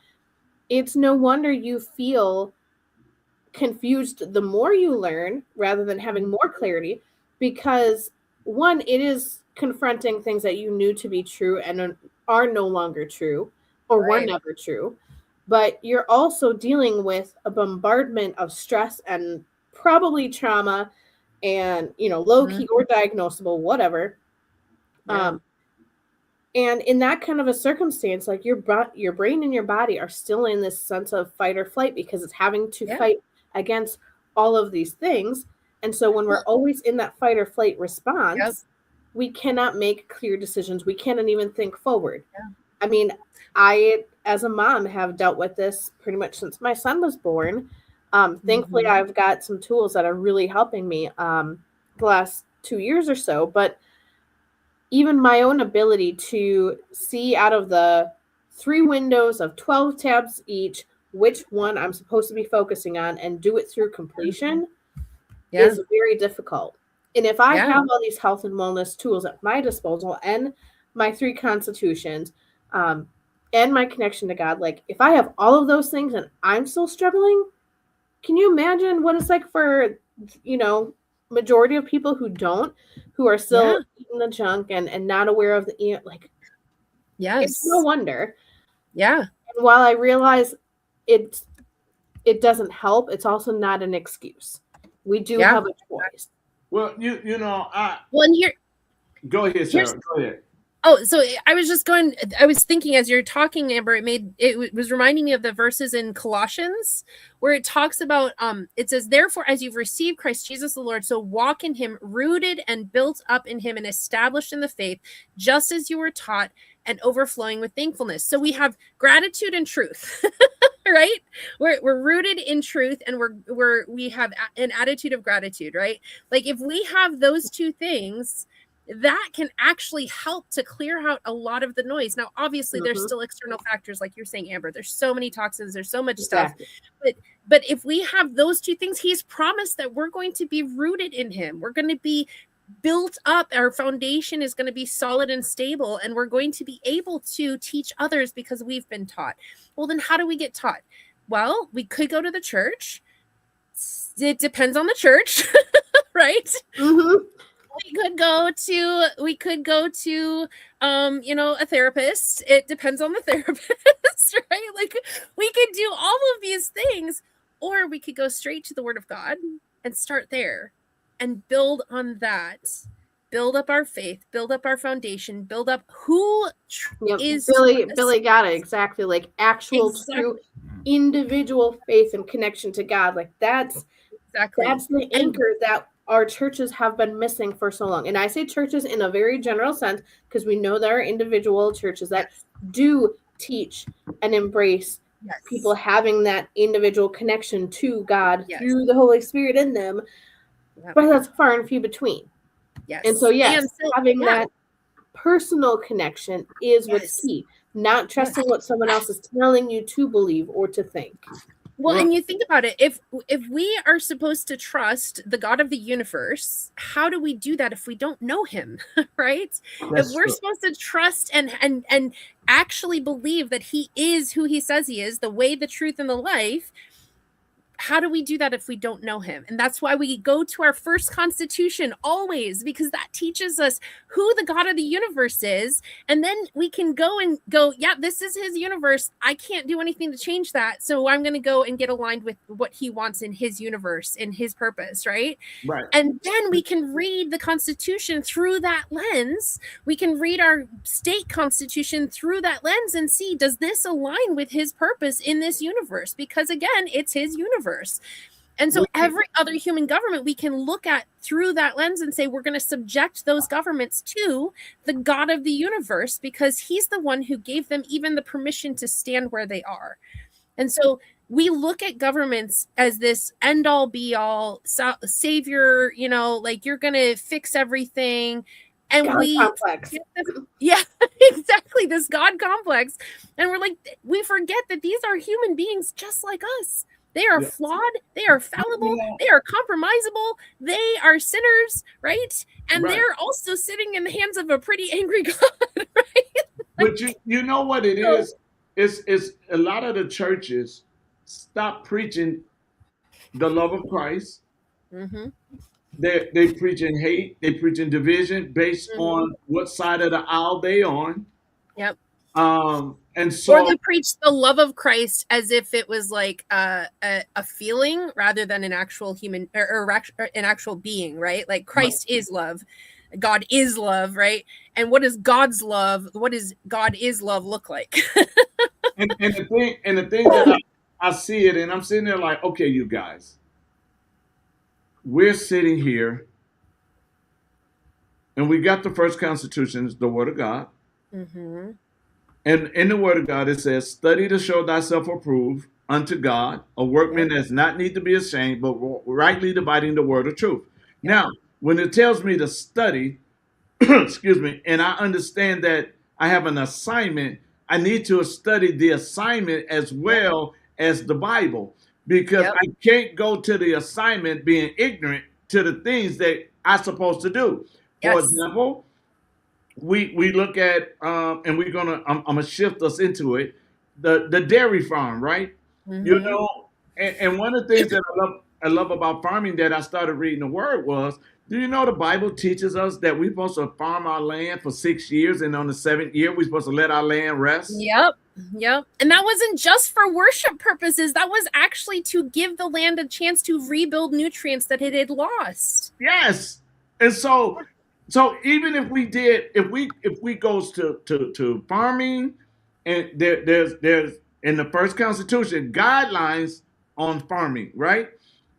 it's no wonder you feel confused the more you learn rather than having more clarity, because one, it is confronting things that you knew to be true and are no longer true or were never true. But you're also dealing with a bombardment of stress and probably trauma and, low key or diagnosable, whatever. And in that kind of a circumstance, like your brain and your body are still in this sense of fight or flight because it's having to fight against all of these things. And so when we're always in that fight or flight response, Yep. we cannot make clear decisions. We cannot even think forward. Yeah. I mean, I, as a mom, have dealt with this pretty much since my son was born. Thankfully, I've got some tools that are really helping me the last 2 years or so. But even my own ability to see out of the 3 windows of 12 tabs each, which one I'm supposed to be focusing on and do it through completion is very difficult. And if I have all these health and wellness tools at my disposal and my 3 constitutions, and my connection to God, like if I have all of those things and I'm still struggling, can you imagine what it's like for, majority of people who don't, who are still eating the junk and not aware of the, like, it's no wonder. Yeah. And while I realize it doesn't help, it's also not an excuse. We do have a choice. Well, and here, go ahead, Sarah. Go ahead. Oh, so I was thinking as you're talking, Amber, it was reminding me of the verses in Colossians where it talks about, it says, therefore, as you've received Christ Jesus the Lord, so walk in him, rooted and built up in him and established in the faith, just as you were taught and overflowing with thankfulness. So we have gratitude and truth, right? We're rooted in truth and we have an attitude of gratitude, right? Like if we have those 2 things, that can actually help to clear out a lot of the noise. Now, obviously, there's still external factors, like you're saying, Amber. There's so many toxins. There's so much stuff. But if we have those 2 things, he's promised that we're going to be rooted in him. We're going to be built up. Our foundation is going to be solid and stable, and we're going to be able to teach others because we've been taught. Well, then how do we get taught? Well, we could go to the church. It depends on the church, right? Mm-hmm. We could go to a therapist. It depends on the therapist, right? Like we could do all of these things, or we could go straight to the Word of God and start there and build on that. Build up our faith, build up our foundation, build up who is Billy got it exactly, like actual true individual faith and connection to God. Like that's the anchor that our churches have been missing for so long. And I say churches in a very general sense because we know there are individual churches that do teach and embrace people having that individual connection to God through the Holy Spirit in them. But that's far and few between. Yes. And so, having that personal connection is what's key. Not trusting what someone else is telling you to believe or to think. Well, and you think about it, if we are supposed to trust the God of the universe, how do we do that if we don't know him, right? If we're supposed to trust and actually believe that he is who he says he is, the way, the truth, and the life, how do we do that if we don't know him? And that's why we go to our first constitution always, because that teaches us who the God of the universe is. And then we can go, yeah, this is his universe. I can't do anything to change that. So I'm going to go and get aligned with what he wants in his universe, in his purpose, right? Right. And then we can read the Constitution through that lens. We can read our state constitution through that lens and see, does this align with his purpose in this universe? Because again, it's his universe. And so every other human government we can look at through that lens and say we're going to subject those governments to the God of the universe because he's the one who gave them even the permission to stand where they are. And so we look at governments as this end all be all savior, like you're going to fix everything. And God complex. Yeah, exactly. This God complex. And we're like, we forget that these are human beings just like us. They are flawed. They are fallible. They are compromisable. They are sinners, right? And they're also sitting in the hands of a pretty angry God, right? But you know what it is? It's a lot of the churches stop preaching the love of Christ. Mm-hmm. They preaching hate. They preaching division based on what side of the aisle they on. Yep. And so, or they preach the love of Christ as if it was like a feeling rather than an actual human or an actual being, right? Like Christ is love, God is love, right? And what does God is love look like? and the thing that I see it, and I'm sitting there like, okay, you guys, we're sitting here and we got the first Constitution, the Word of God. Mm-hmm. And in the Word of God, it says, study to show thyself approved unto God, a workman Yep. that's not need to be ashamed, but rightly dividing the word of truth. Yep. Now, when it tells me to study, excuse me, and I understand that I have an assignment, I need to study the assignment as well as the Bible, because Yep. I can't go to the assignment being ignorant to the things that I'm supposed to do. For Yes. example, we look at and we're gonna I'm gonna shift us into it, the dairy farm, right? You Mm-hmm. know, and one of the things that I love about farming that I started reading the word was, do you know the Bible teaches us that we're supposed to farm our land for 6 years, and on the 7th year we're supposed to let our land rest? Yep. Yep. And that wasn't just for worship purposes. That was actually to give the land a chance to rebuild nutrients that it had lost. Yes. And so even if we did, if we goes to farming, and there's in the first Constitution guidelines on farming, right?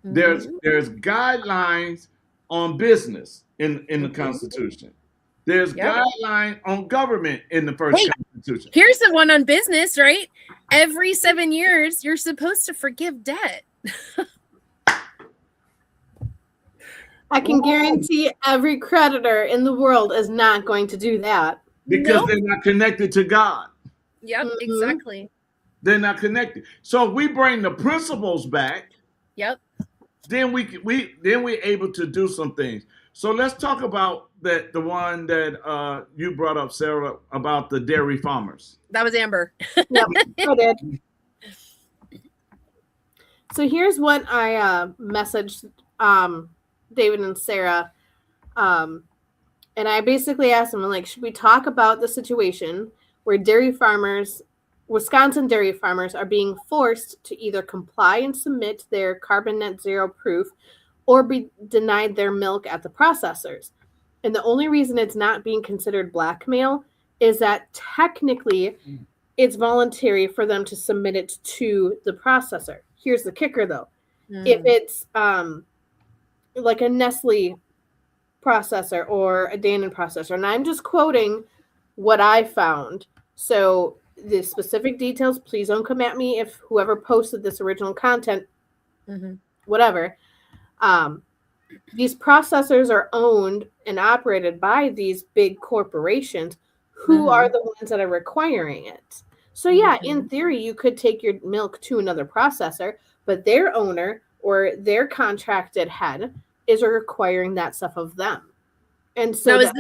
Mm-hmm. There's guidelines on business in the Mm-hmm. Constitution. There's Yep. guideline on government in the first Hey, Constitution. here's the one on business, right? Every 7 years, you're supposed to forgive debt. I can guarantee every creditor in the world is not going to do that. Because Nope. they're not connected to God. Yep, Mhm. exactly. They're not connected. So if we bring the principles back, Yep. then we're able to do some things. So let's talk about the one that you brought up, Sarah, about the dairy farmers. That was Amber. Yep, I did. So here's what I messaged David and Sarah. And I basically asked them, like, should we talk about the situation where Wisconsin dairy farmers are being forced to either comply and submit their carbon net zero proof or be denied their milk at the processors? And the only reason it's not being considered blackmail is that technically it's voluntary for them to submit it to the processor. Here's the kicker, though. If it's like a Nestle processor or a Dannon processor, and I'm just quoting what I found. So the specific details, please don't come at me if whoever posted this original content, whatever. These processors are owned and operated by these big corporations who are the ones that are requiring it. So yeah, in theory, you could take your milk to another processor, but their owner or their contracted head is requiring that stuff of them. And so now,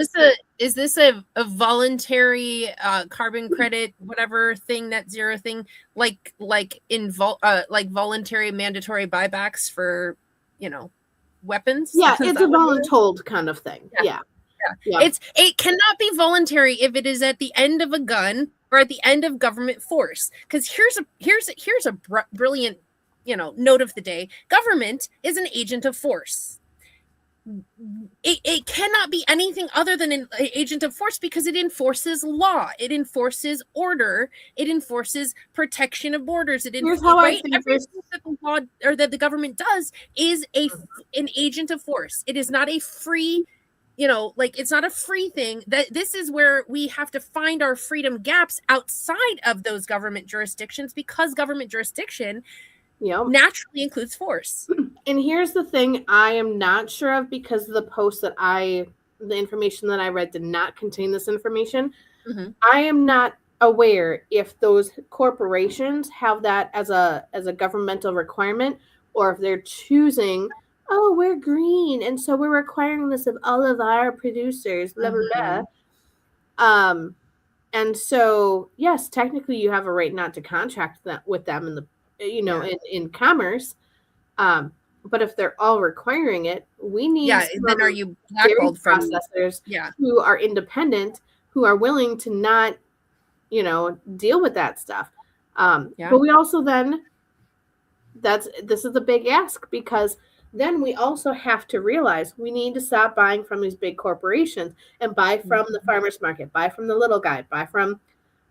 is this a voluntary carbon credit, whatever thing, net zero thing, like voluntary mandatory buybacks for, weapons? Yeah, Is it's that a what it is? voluntold kind of thing. Yeah. It cannot be voluntary if it is at the end of a gun or at the end of government force. Because here's a brilliant, note of the day. Government is an agent of force. It cannot be anything other than an agent of force because it enforces law, it enforces order, it enforces protection of borders. Here's how I think Everything that the law or that the government does is an agent of force. It is not a free, it's not a free thing. That this is where we have to find our freedom gaps outside of those government jurisdictions, because government jurisdiction naturally includes force. And here's the thing I am not sure of, because the information that I read did not contain this information. I am not aware if those corporations have that as a governmental requirement, or if they're choosing, oh, we're green, and so we're requiring this of all of our producers, blah, blah, blah. And so, yes, technically you have a right not to contract with them in the, in commerce. But if they're all requiring it, we need then are you blackballed from processors who are independent, who are willing to not, deal with that stuff. But we also then, this is a big ask, because then we also have to realize we need to stop buying from these big corporations and buy from the farmer's market, buy from the little guy, buy from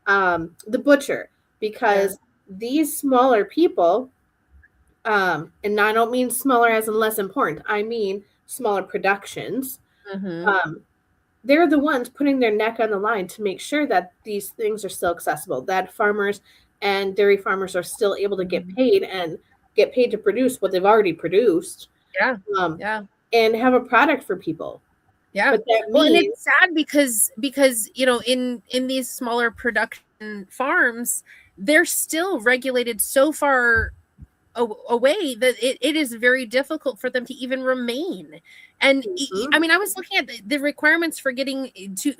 the butcher, because these smaller people and I don't mean smaller as in less important. I mean smaller productions. They're the ones putting their neck on the line to make sure that these things are still accessible, that farmers and dairy farmers are still able to get paid and get paid to produce what they've already produced. Yeah. And have a product for people. Yeah. But that Well, and means, it's sad because you know, in these smaller production farms, they're still regulated so far away that it is very difficult for them to even remain. And I mean, I was looking at the requirements for getting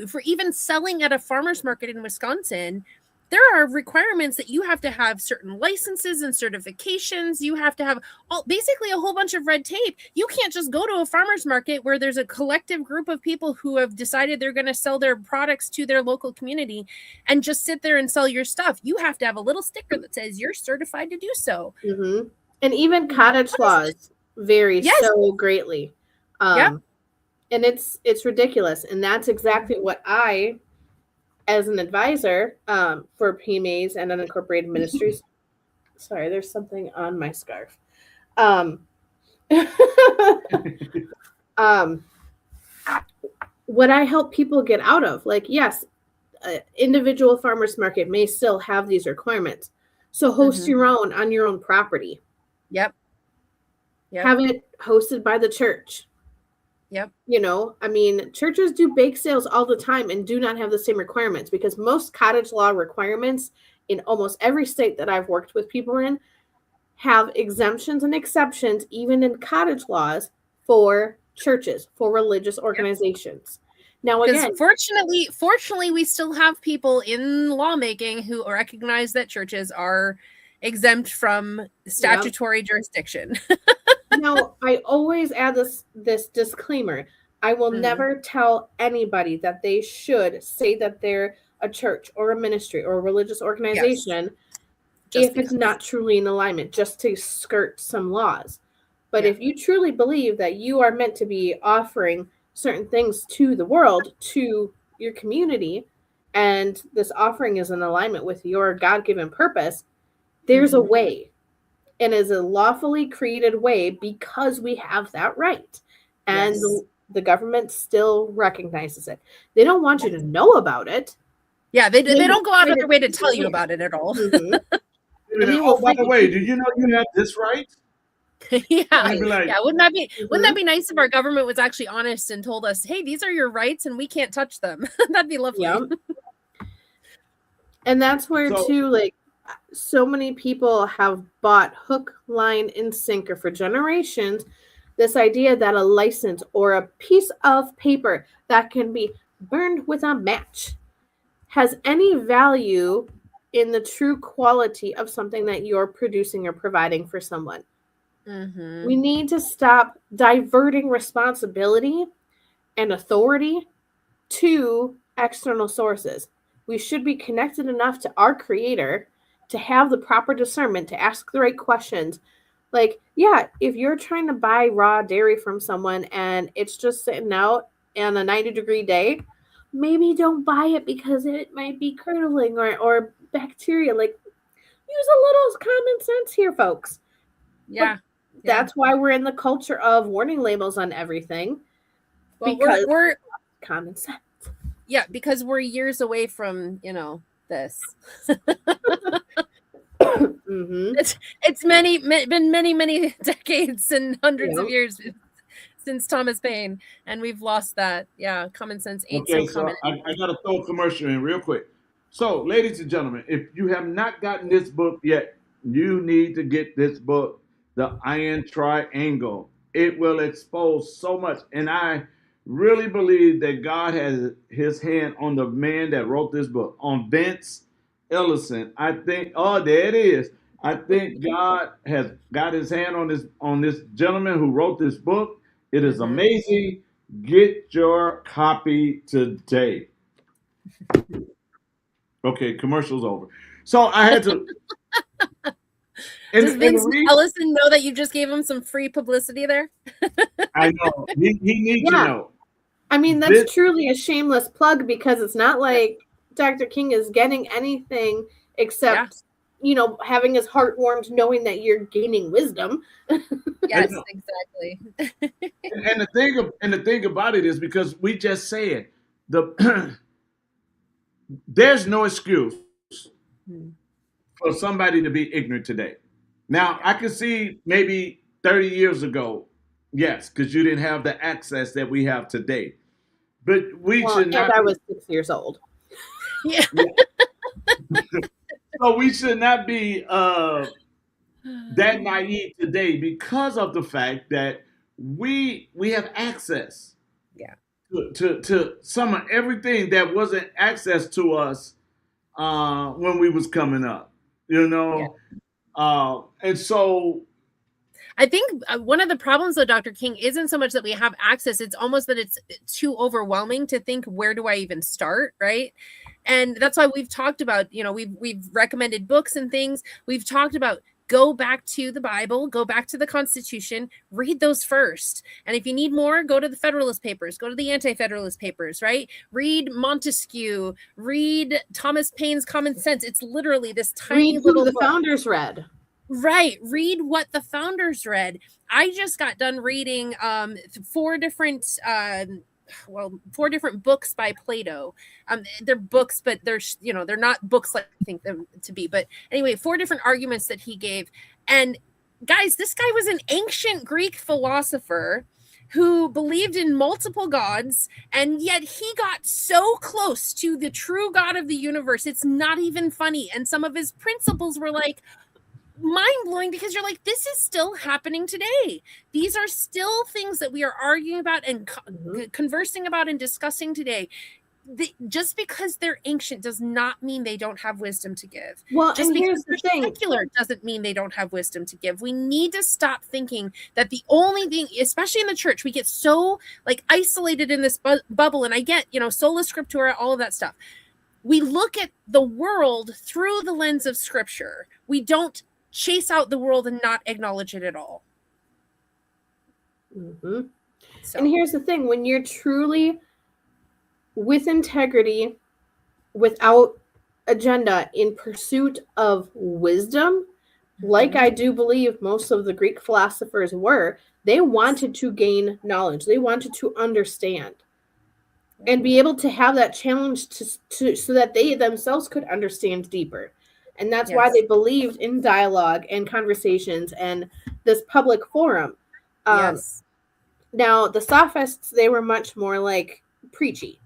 for even selling at a farmer's market in Wisconsin. There are requirements that you have to have certain licenses and certifications. You have to have basically a whole bunch of red tape. You can't just go to a farmer's market where there's a collective group of people who have decided they're going to sell their products to their local community and just sit there and sell your stuff. You have to have a little sticker that says you're certified to do so. And even cottage laws vary so greatly. And it's ridiculous. And that's exactly what I, as an advisor for PMAs and unincorporated ministries, sorry, there's something on my scarf. What I help people get out of, like, yes, individual farmers market may still have these requirements. So host your own on your own property. Yep. Have it hosted by the church. Yep. You know, I mean, churches do bake sales all the time and do not have the same requirements, because most cottage law requirements in almost every state that I've worked with people in have exemptions and exceptions, even in cottage laws, for churches, for religious organizations. Now, again, fortunately, we still have people in lawmaking who recognize that churches are exempt from statutory jurisdiction. Now, I always add this disclaimer. I will never tell anybody that they should say that they're a church or a ministry or a religious organization if it's not truly in alignment, just to skirt some laws. But if you truly believe that you are meant to be offering certain things to the world, to your community, and this offering is in alignment with your God-given purpose, there's a way. And is a lawfully created way, because we have that right. And the government still recognizes it. They don't want you to know about it. Yeah, they don't go out of their way to tell you about it at all. Oh, by the way, did you know you have this right? Wouldn't that be nice if our government was actually honest and told us, hey, these are your rights and we can't touch them? That'd be lovely. And that's where too, like, so many people have bought hook, line, and sinker for generations this idea that a license or a piece of paper that can be burned with a match has any value in the true quality of something that you're producing or providing for someone. We need to stop diverting responsibility and authority to external sources. We should be connected enough to our Creator to have the proper discernment, to ask the right questions. Like, if you're trying to buy raw dairy from someone and it's just sitting out on a 90-degree day, maybe don't buy it because it might be curdling or bacteria. Like, use a little common sense here, folks. That's why we're in the culture of warning labels on everything. Well, because we're common sense. Yeah, because we're years away from, this. It's been many decades and hundreds of years since Thomas Paine, and we've lost that. Common sense ain't so common. I gotta throw a commercial in real quick. So, ladies and gentlemen, if you have not gotten this book yet, you need to get this book, The Iron Triangle. It will expose so much, and I really believe that God has his hand on the man that wrote this book, on Vince Ellison. I think, there it is. I think God has got his hand on this gentleman who wrote this book. It is amazing. Get your copy today. Okay, commercial's over. So I had to. Does Vince Ellison know that you just gave him some free publicity there? I know. He needs to know. I mean, that's truly a shameless plug, because it's not like Dr. King is getting anything except having his heart warmed knowing that you're gaining wisdom. Yes, exactly. And the thing about it is because we just said the there's no excuse for somebody to be ignorant today. Now I can see maybe 30 years ago, yes, because you didn't have the access that we have today. But we Well, should and not I be, was 6 years old. Yeah. so we should not be that naive today because of the fact that we have access Yeah. to some of everything that wasn't access to us when we was coming up, you know. And so I think one of the problems with Dr. King isn't so much that we have access, it's almost that it's too overwhelming to think, where do I even start, right? And that's why we've talked about, we've recommended books and things. We've talked about go back to the Bible, go back to the Constitution, read those first. And if you need more, go to the Federalist Papers, go to the Anti-Federalist Papers, right? Read Montesquieu, read Thomas Paine's Common Sense. It's literally this tiny Read little who the book. founders read. Right. Read what the founders read. I just got done reading four different books by Plato. They're books, but they're not books like I think them to be. But anyway, 4 different arguments that he gave. And guys, this guy was an ancient Greek philosopher who believed in multiple gods, and yet he got so close to the true God of the universe. It's not even funny. And some of his principles were like mind-blowing, because you're like, this is still happening today. These are still things that we are arguing about and conversing about and discussing today. Just because they're ancient does not mean they don't have wisdom to give. Well, just and because here's the they're thing. secular doesn't mean they don't have wisdom to give. We need to stop thinking that the only thing, especially in the church, we get so like isolated in this bubble. And I get, sola scriptura, all of that stuff. We look at the world through the lens of scripture. We don't chase out the world and not acknowledge it at all. Mm-hmm. So. And here's the thing, when you're truly with integrity, without agenda, in pursuit of wisdom, like I do believe most of the Greek philosophers were, they wanted to gain knowledge. They wanted to understand and be able to have that challenge to so that they themselves could understand deeper. And that's why they believed in dialogue and conversations and this public forum. Yes. Now, the sophists, they were much more like preachy.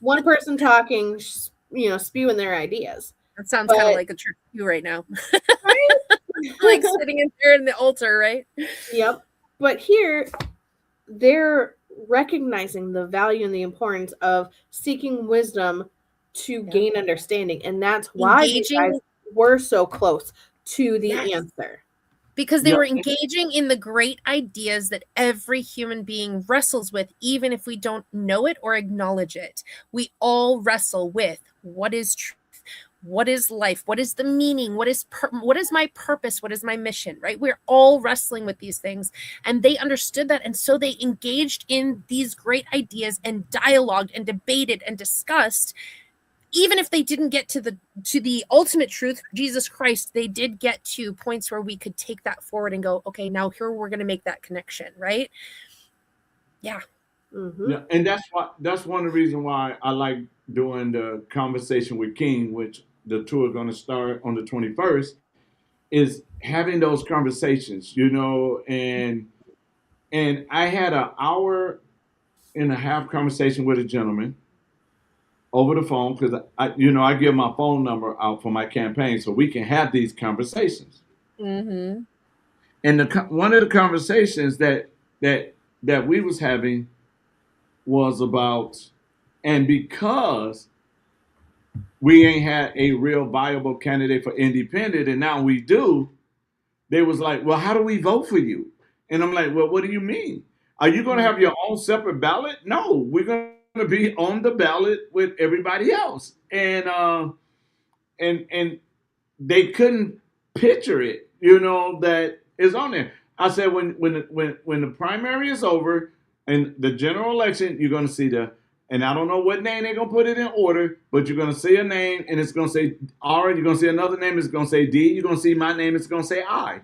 One person talking, spewing their ideas. That sounds kind of like a church pew right now. Right? Like sitting in there in the altar, right? Yep. But here, they're recognizing the value and the importance of seeking wisdom to gain understanding. And that's why these guys were so close to the answer. Because they were engaging in the great ideas that every human being wrestles with, even if we don't know it or acknowledge it. We all wrestle with what is truth, what is life, what is the meaning, what is my purpose, what is my mission, right? We're all wrestling with these things, and they understood that, and so they engaged in these great ideas and dialogued and debated and discussed. Even if they didn't get to the ultimate truth, Jesus Christ, they did get to points where we could take that forward and go, okay, now here we're going to make that connection, right? Yeah. Mm-hmm. Yeah, and that's one of the reasons why I like doing the conversation with King, which the tour is going to start on the 21st, is having those conversations, and I had an hour and a half conversation with a gentleman over the phone, because I give my phone number out for my campaign so we can have these conversations. Mm-hmm. And one of the conversations that we was having was about, and because we ain't had a real viable candidate for independent, and now we do, they was like, well, how do we vote for you? And I'm like, well, what do you mean? Are you going to have your own separate ballot? No, we're going to be on the ballot with everybody else. And they couldn't picture it, that is on there. I said, when the primary is over and the general election, you're going to see and I don't know what name they're gonna put it in order, but you're gonna see a name, and it's gonna say R. You're gonna see another name, it's gonna say D. You're gonna see my name, it's gonna say I.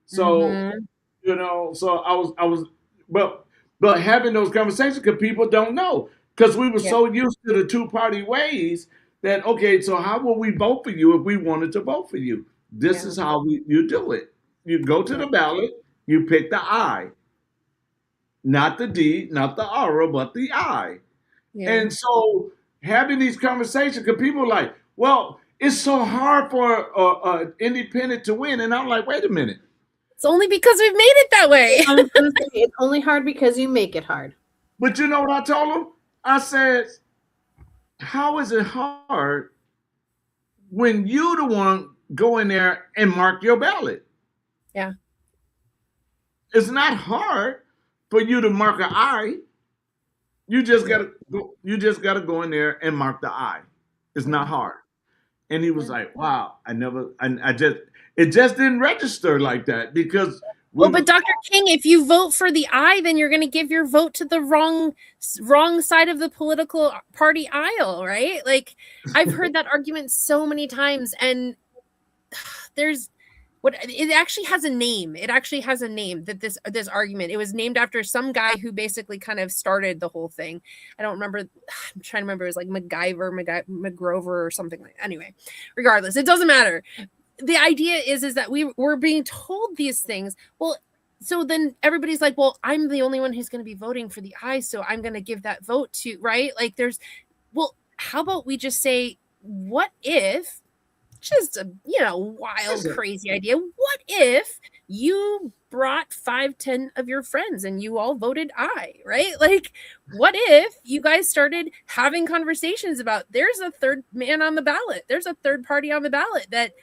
So so I was, but having those conversations because people don't know because we were so used to the two-party ways that okay, so how will we vote for you if we wanted to vote for you? This is how you do it. You go to the ballot, you pick the I, not the D, not the R, but the I. Yeah. And so having these conversations, because people are like, well, it's so hard for independent to win, and I'm like, wait a minute. It's only because we've made it that way. I was gonna say, it's only hard because you make it hard. But you know what I told him? I said, how is it hard when you the one go in there and mark your ballot? Yeah. It's not hard for you to mark an I. You just gotta go in there and mark the I. It's not hard. And he was like, wow, it just didn't register like that because but Dr. King, if you vote for the I, then you're going to give your vote to the wrong side of the political party aisle, right? Like I've heard that argument so many times, and it actually has a name. It actually has a name that this argument. It was named after some guy who basically kind of started the whole thing. I don't remember. I'm trying to remember. It was like McGrover or something like that. Anyway, regardless, it doesn't matter. The idea is that we're being told these things. Well, so then everybody's like, well, I'm the only one who's going to be voting for the I, so I'm going to give that vote to, right? Like how about we just say, what if, just a wild, crazy idea, what if you brought 5-10 of your friends and you all voted I, right? Like, what if you guys started having conversations about there's a third man on the ballot, there's a third party on the ballot that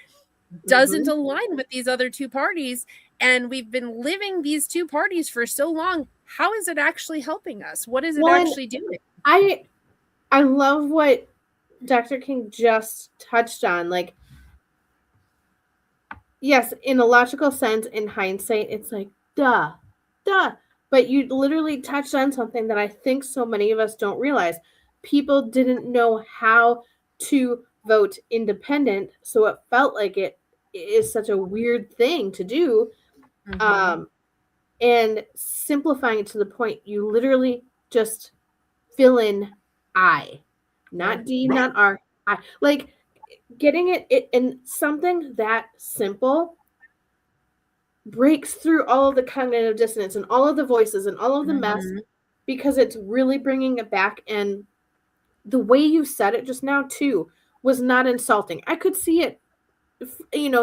doesn't align with these other two parties, and we've been living these two parties for so long. How is it actually helping us? What is it actually doing? I love what Dr. King just touched on. Like, yes, in a logical sense, in hindsight, it's like, duh. But you literally touched on something that I think so many of us don't realize. People didn't know how to vote independent, so it felt like it is such a weird thing to do. And simplifying it to the point, you literally just fill in I, not D, not R, I. Like, getting it in something that simple breaks through all of the cognitive dissonance and all of the voices and all of the mess, because it's really bringing it back. And the way you said it just now too was not insulting. I could see it,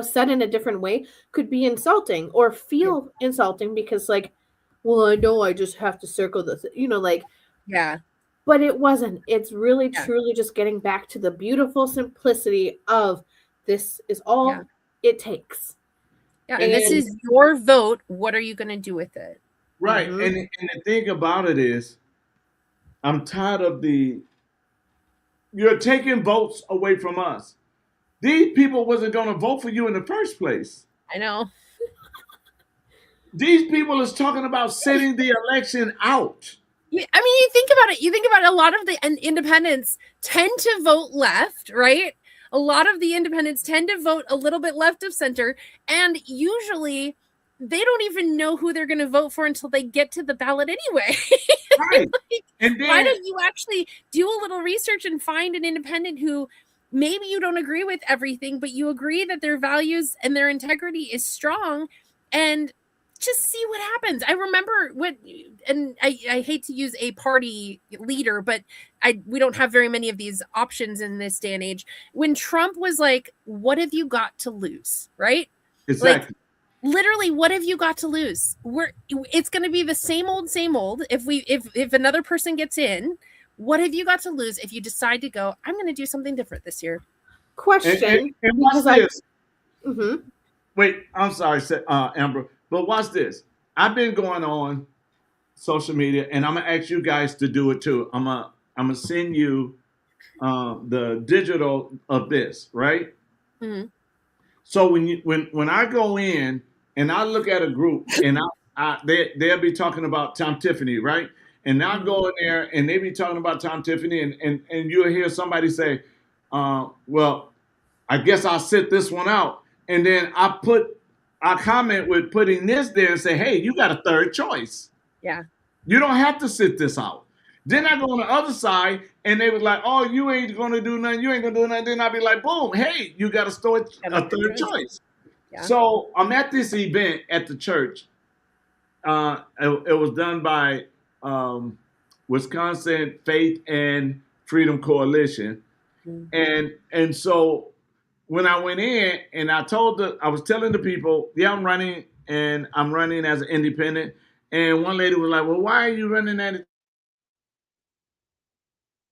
said in a different way could be insulting or feel insulting because like, well, I know I just have to circle this, but it wasn't. It's really truly just getting back to the beautiful simplicity of this is all it takes. Yeah, and this is your vote. What are you going to do with it? Right. And the thing about it is, I'm tired of you're taking votes away from us. These people wasn't going to vote for you in the first place. I know. These people is talking about sitting the election out. I mean, you think about it. You think about it, a lot of the independents tend to vote left, right? A lot of the independents tend to vote a little bit left of center. And usually they don't even know who they're going to vote for until they get to the ballot anyway. Right. Like, and then, why don't you actually do a little research and find an independent who maybe you don't agree with everything, but you agree that their values and their integrity is strong, and just see what happens. I remember I hate to use a party leader, but we don't have very many of these options in this day and age. When Trump was like, what have you got to lose? Right? Exactly. Like, literally, what have you got to lose? It's going to be the same old. If another person gets in, what have you got to lose if you decide to go, I'm going to do something different this year? Question. And watch this. Mm-hmm. Wait, I'm sorry, Amber, but watch this. I've been going on social media, and I'm gonna ask you guys to do it too. I'm gonna send you the digital of this, right? Mm-hmm. So when I go in and I look at a group, and they'll be talking about Tom Tiffany, right? And now I go in there and they be talking about Tom Tiffany, and you'll hear somebody say, well, I guess I'll sit this one out. And then I comment with putting this there and say, hey, you got a third choice. Yeah. You don't have to sit this out. Then I go on the other side and they was like, oh, you ain't going to do nothing. You ain't going to do nothing. Then I'll be like, boom, hey, you got a third choice. Yeah. So I'm at this event at the church. It was done by Wisconsin Faith and Freedom Coalition. Mm-hmm. And so when I went in and I was telling the people, yeah, I'm running as an independent. And one lady was like, well, why are you running at it?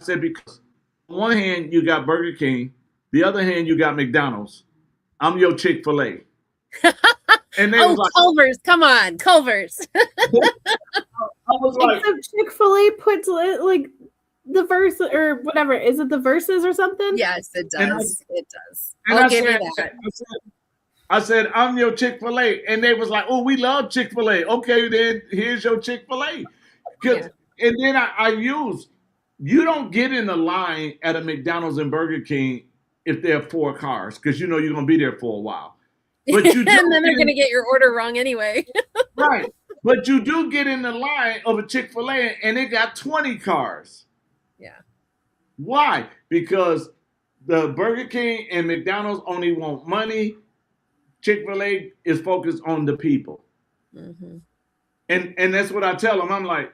I said, because on one hand, you got Burger King. The other hand, you got McDonald's. I'm your Chick-fil-A. And they was like, Culver's, come on, Culver's. I was like, except Chick-fil-A puts like the verse or whatever. Is it the verses or something? Yes, it does. It does. I'll give you that. I said, I'm your Chick-fil-A. And they was like, oh, we love Chick-fil-A. Okay, then here's your Chick-fil-A. Yeah. And then I use, you don't get in the line at a McDonald's and Burger King if there are 4 cars, because you know you're going to be there for a while. But you and then they're going to get your order wrong anyway. Right. But you do get in the line of a Chick-fil-A and it got 20 cars. Yeah. Why? Because the Burger King and McDonald's only want money. Chick-fil-A is focused on the people. Mm-hmm. And that's what I tell them. I'm like,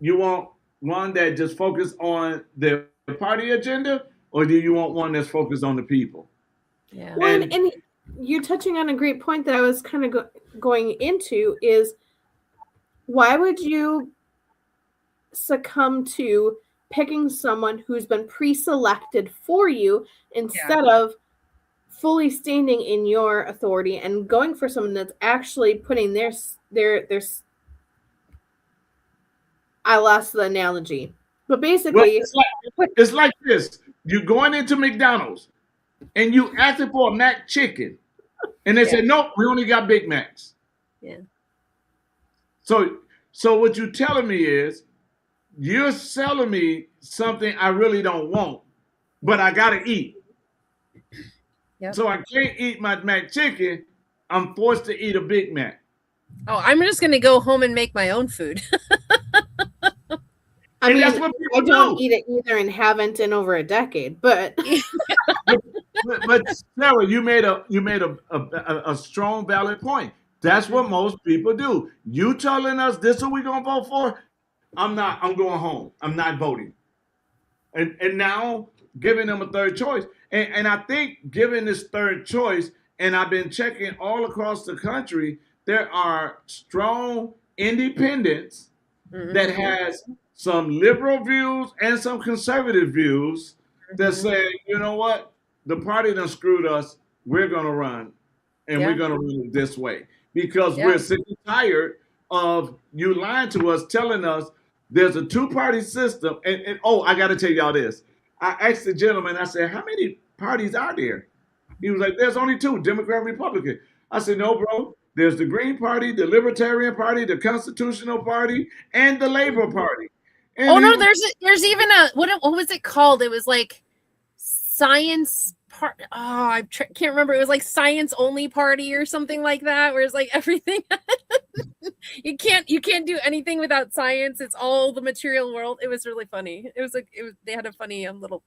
you want one that just focus on the party agenda, or do you want one that's focused on the people? Yeah. Well, and you're touching on a great point that I was kind of going into is, why would you succumb to picking someone who's been pre-selected for you instead of fully standing in your authority and going for someone that's actually putting their I lost the analogy, but basically it's like this. You're going into McDonald's and you asking for a Mac chicken and they say, nope, we only got Big Macs. Yeah. So what you're telling me is you're selling me something I really don't want, but I got to eat. Yep. So I can't eat my Mac chicken. I'm forced to eat a Big Mac. Oh, I'm just going to go home and make my own food. I mean, that's what I don't eat it either and haven't in over a decade, but but Sarah, you made a strong, valid point. That's what most people do. You telling us this is what we're gonna vote for? I'm not. I'm going home. I'm not voting. And now giving them a third choice. And I think giving this third choice, and I've been checking all across the country, there are strong independents that has some liberal views and some conservative views that say, you know what, the party done screwed us. We're going to run, and we're going to run it this way because we're sick and tired of you lying to us, telling us there's a 2-party system. And I got to tell y'all this. I asked the gentleman, I said, how many parties are there? He was like, there's only 2, Democrat, Republican. I said, no, bro. There's the Green Party, the Libertarian Party, the Constitutional Party, and the Labor Party. And no, there's even a what was it called? It was like Science Part. Oh, I can't remember. It was like Science Only Party or something like that, where it's like everything. you can't do anything without science. It's all the material world. It was really funny. They had a funny little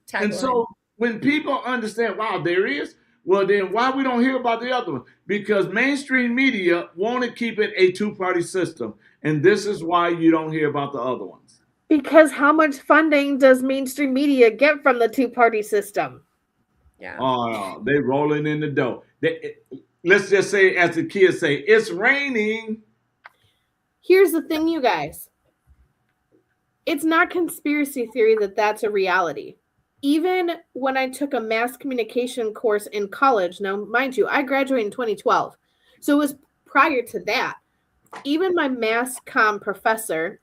tagline. And so when people understand, wow, there is. Well, then why we don't hear about the other one? Because mainstream media want to keep it a 2-party system. And this is why you don't hear about the other ones. Because how much funding does mainstream media get from the 2-party system? Yeah. Oh, they rolling in the dough. Let's just say, as the kids say, it's raining. Here's the thing, you guys. It's not conspiracy theory that that's a reality. Even when I took a mass communication course in college, now, mind you, I graduated in 2012. So it was prior to that. Even my mass comm professor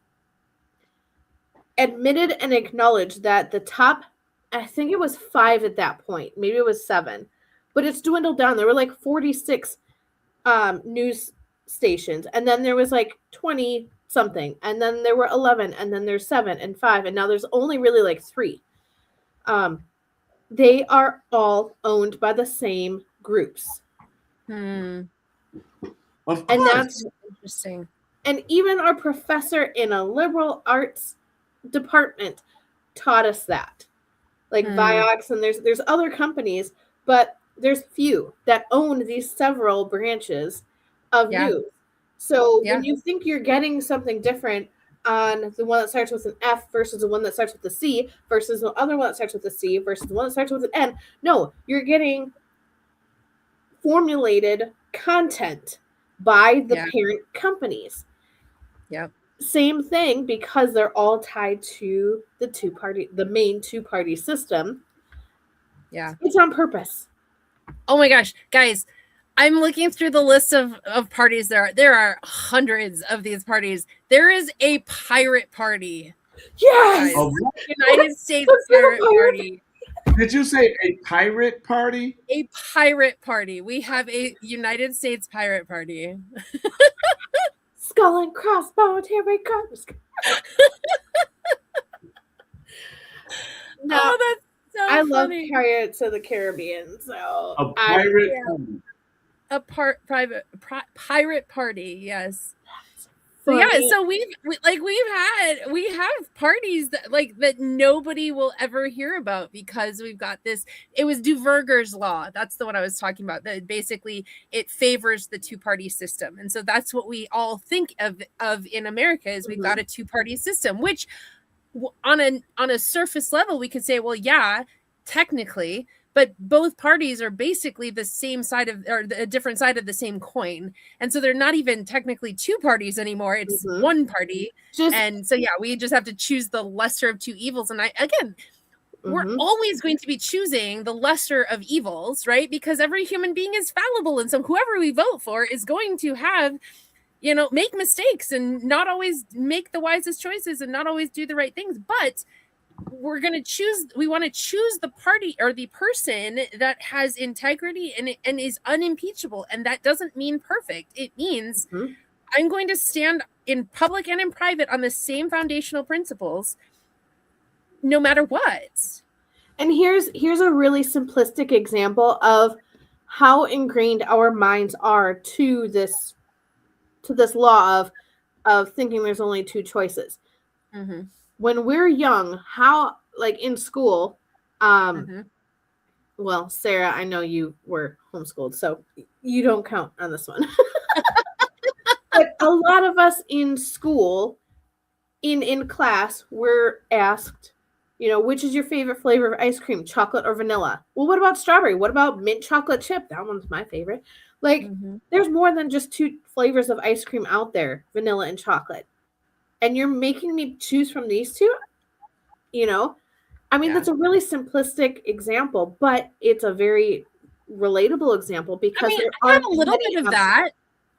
admitted and acknowledged that the top, I think it was 5 at that point, maybe it was 7, but it's dwindled down. There were like 46 news stations, and then there was like 20 something, and then there were 11, and then there's 7 and 5, and now there's only really like 3. They are all owned by the same groups. Of And course. that's Interesting. and even our professor in a liberal arts department taught us that. Like Vioxx, and there's other companies, but there's few that own these several branches of news. So when you think you're getting something different on the one that starts with an F versus the one that starts with a C versus the other one that starts with a C versus the one that starts with an N, no, you're getting formulated content by the parent companies. Yep. Same thing, because they're all tied to the main two-party system. Yeah. It's on purpose. Oh my gosh, guys, I'm looking through the list of parties. There are hundreds of these parties. There is a pirate party. Yes. United States Pirate Party. Did you say a pirate party? A pirate party. We have a United States Pirate Party. Skull and crossbones, here we go. No, oh, that's so I love funny. Pirates of the Caribbean. So A pirate party. Pirate party, yes. So yeah, so we have parties that nobody will ever hear about, because we've got this. It was Duverger's law. That's the one I was talking about. That basically it favors the two-party system, and so that's what we all think of in America is we've got a two-party system, which on a surface level we could say, well, yeah, technically. But both parties are basically the same side of, or a different side of the same coin. And so they're not even technically two parties anymore. It's one party. And so, yeah, we just have to choose the lesser of two evils. And we're always going to be choosing the lesser of evils, right? Because every human being is fallible. And so whoever we vote for is going to have, make mistakes and not always make the wisest choices and not always do the right things. But we want to choose the party or the person that has integrity and is unimpeachable. And that doesn't mean perfect. It means I'm going to stand in public and in private on the same foundational principles, no matter what. And here's a really simplistic example of how ingrained our minds are to this law of thinking there's only two choices. When we're young, how, like in school, well, Sarah, I know you were homeschooled, so you don't count on this one. But a lot of us in school, in class, were asked, which is your favorite flavor of ice cream, chocolate or vanilla? Well, what about strawberry? What about mint chocolate chip? That one's my favorite. Like, there's more than just two flavors of ice cream out there, vanilla and chocolate. And you're making me choose from these two? That's a really simplistic example, but it's a very relatable example because I had a little bit of that.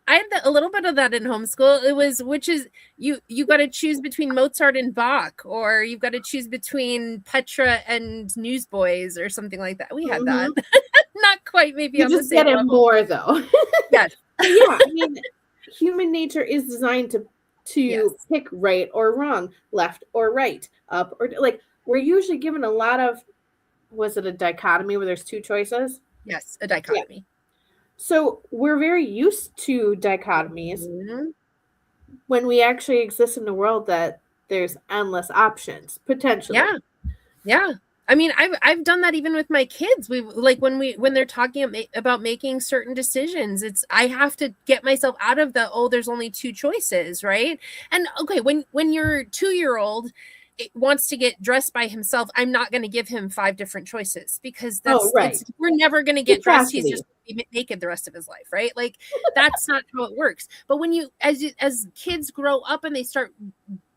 I had a little bit of that in homeschool. It was, which is you got to choose between Mozart and Bach, or you've got to choose between Petra and Newsboys or something like that. We had that. Not quite maybe you on just the same get it level. more though. Yes. Yeah, human nature is designed to pick right or wrong, left or right, up or like we're usually given a lot of, was it a dichotomy where there's two choices? Yes, a dichotomy. Yeah. So we're very used to dichotomies when we actually exist in a world that there's endless options potentially. Yeah. I've done that even with my kids. When they're talking about making certain decisions, I have to get myself out of there's only two choices, right? And okay, when your 2-year-old wants to get dressed by himself, I'm not going to give him 5 different choices because we're never going to get dressed. He's just going to be naked the rest of his life, right? Like that's not how it works. But when as kids grow up and they start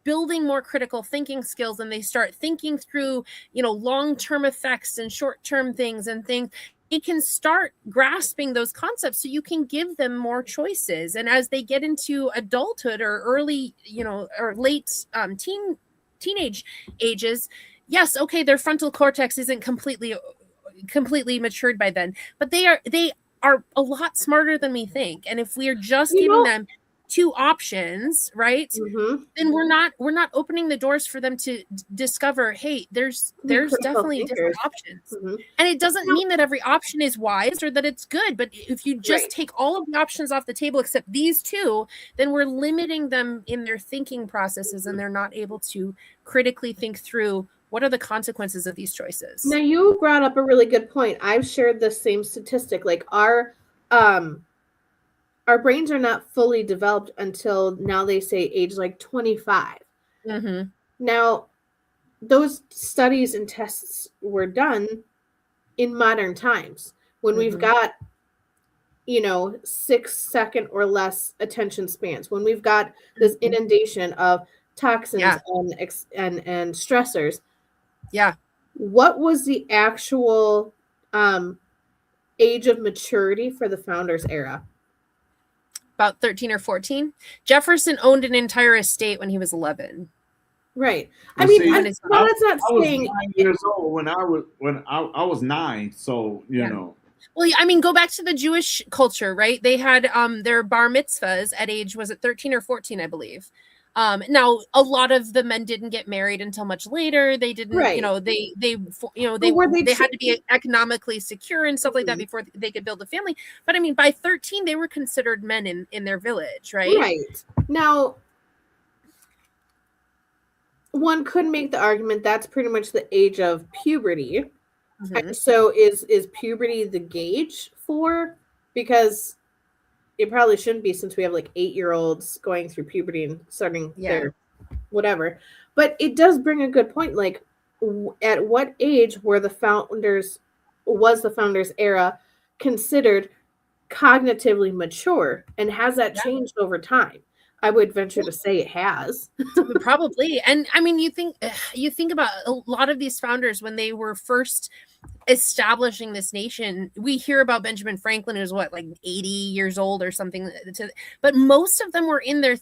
building more critical thinking skills and they start thinking through, long-term effects and short-term things and things, they can start grasping those concepts so you can give them more choices. And as they get into adulthood or early, or late teenage ages, yes, okay, their frontal cortex isn't completely matured by then, but they are a lot smarter than we think. And if we are just giving them two options, right? Mm-hmm. Then we're not opening the doors for them to discover, hey, there's definitely different options. Mm-hmm. And it doesn't mean that every option is wise or that it's good, but if you just Right. take all of the options off the table except these two, then we're limiting them in their thinking processes, and they're not able to critically think through what are the consequences of these choices. Now you brought up a really good point. I've shared the same statistic. Like our brains are not fully developed until now they say age like 25. Mm-hmm. Now, those studies and tests were done in modern times when we've got, 6-second or less attention spans, when we've got this inundation of toxins and stressors. Yeah. What was the actual age of maturity for the founders era? About 13 or 14. Jefferson owned an entire estate when he was 11. Right. I was 9 years old when I was 9. So you know. Well, I mean, go back to the Jewish culture, right? They had their bar mitzvahs at age, was it 13 or 14, I believe. Now, a lot of the men didn't get married until much later. They didn't, Right. they had to be economically secure and stuff like that before they could build a family. But I mean, by 13, they were considered men in their village, right? Right. Now, one could make the argument that's pretty much the age of puberty. Mm-hmm. So is puberty the gauge for? Because it probably shouldn't be, since we have like 8-year-olds going through puberty and starting their whatever. But it does bring a good point. Like, at what age was the founders era considered cognitively mature, and has that changed over time? I would venture to say it has. Probably. And I mean, you think about a lot of these founders when they were first establishing this nation. We hear about Benjamin Franklin, who's like 80 years old or something, but most of them were in their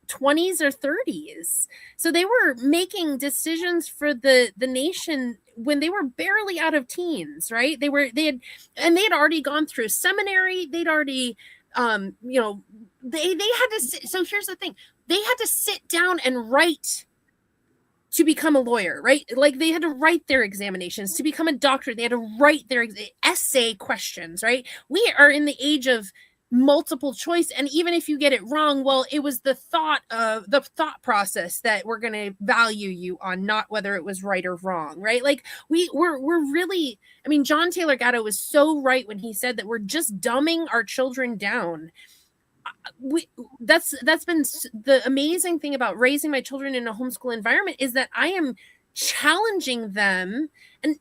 20s or 30s. So they were making decisions for the nation when they were barely out of teens, right? They had already gone through seminary. They'd already they had to sit. So here's the thing. They had to sit down and write to become a lawyer, right? Like, they had to write their examinations. To become a doctor, they had to write their essay questions, right? We are in the age of multiple choice, and even if you get it wrong, well, it was the thought process that we're going to value you on, not whether it was right or wrong, right? Like, we're really, I mean, John Taylor Gatto was so right when he said that we're just dumbing our children down. That's been the amazing thing about raising my children in a homeschool environment, is that I am challenging them,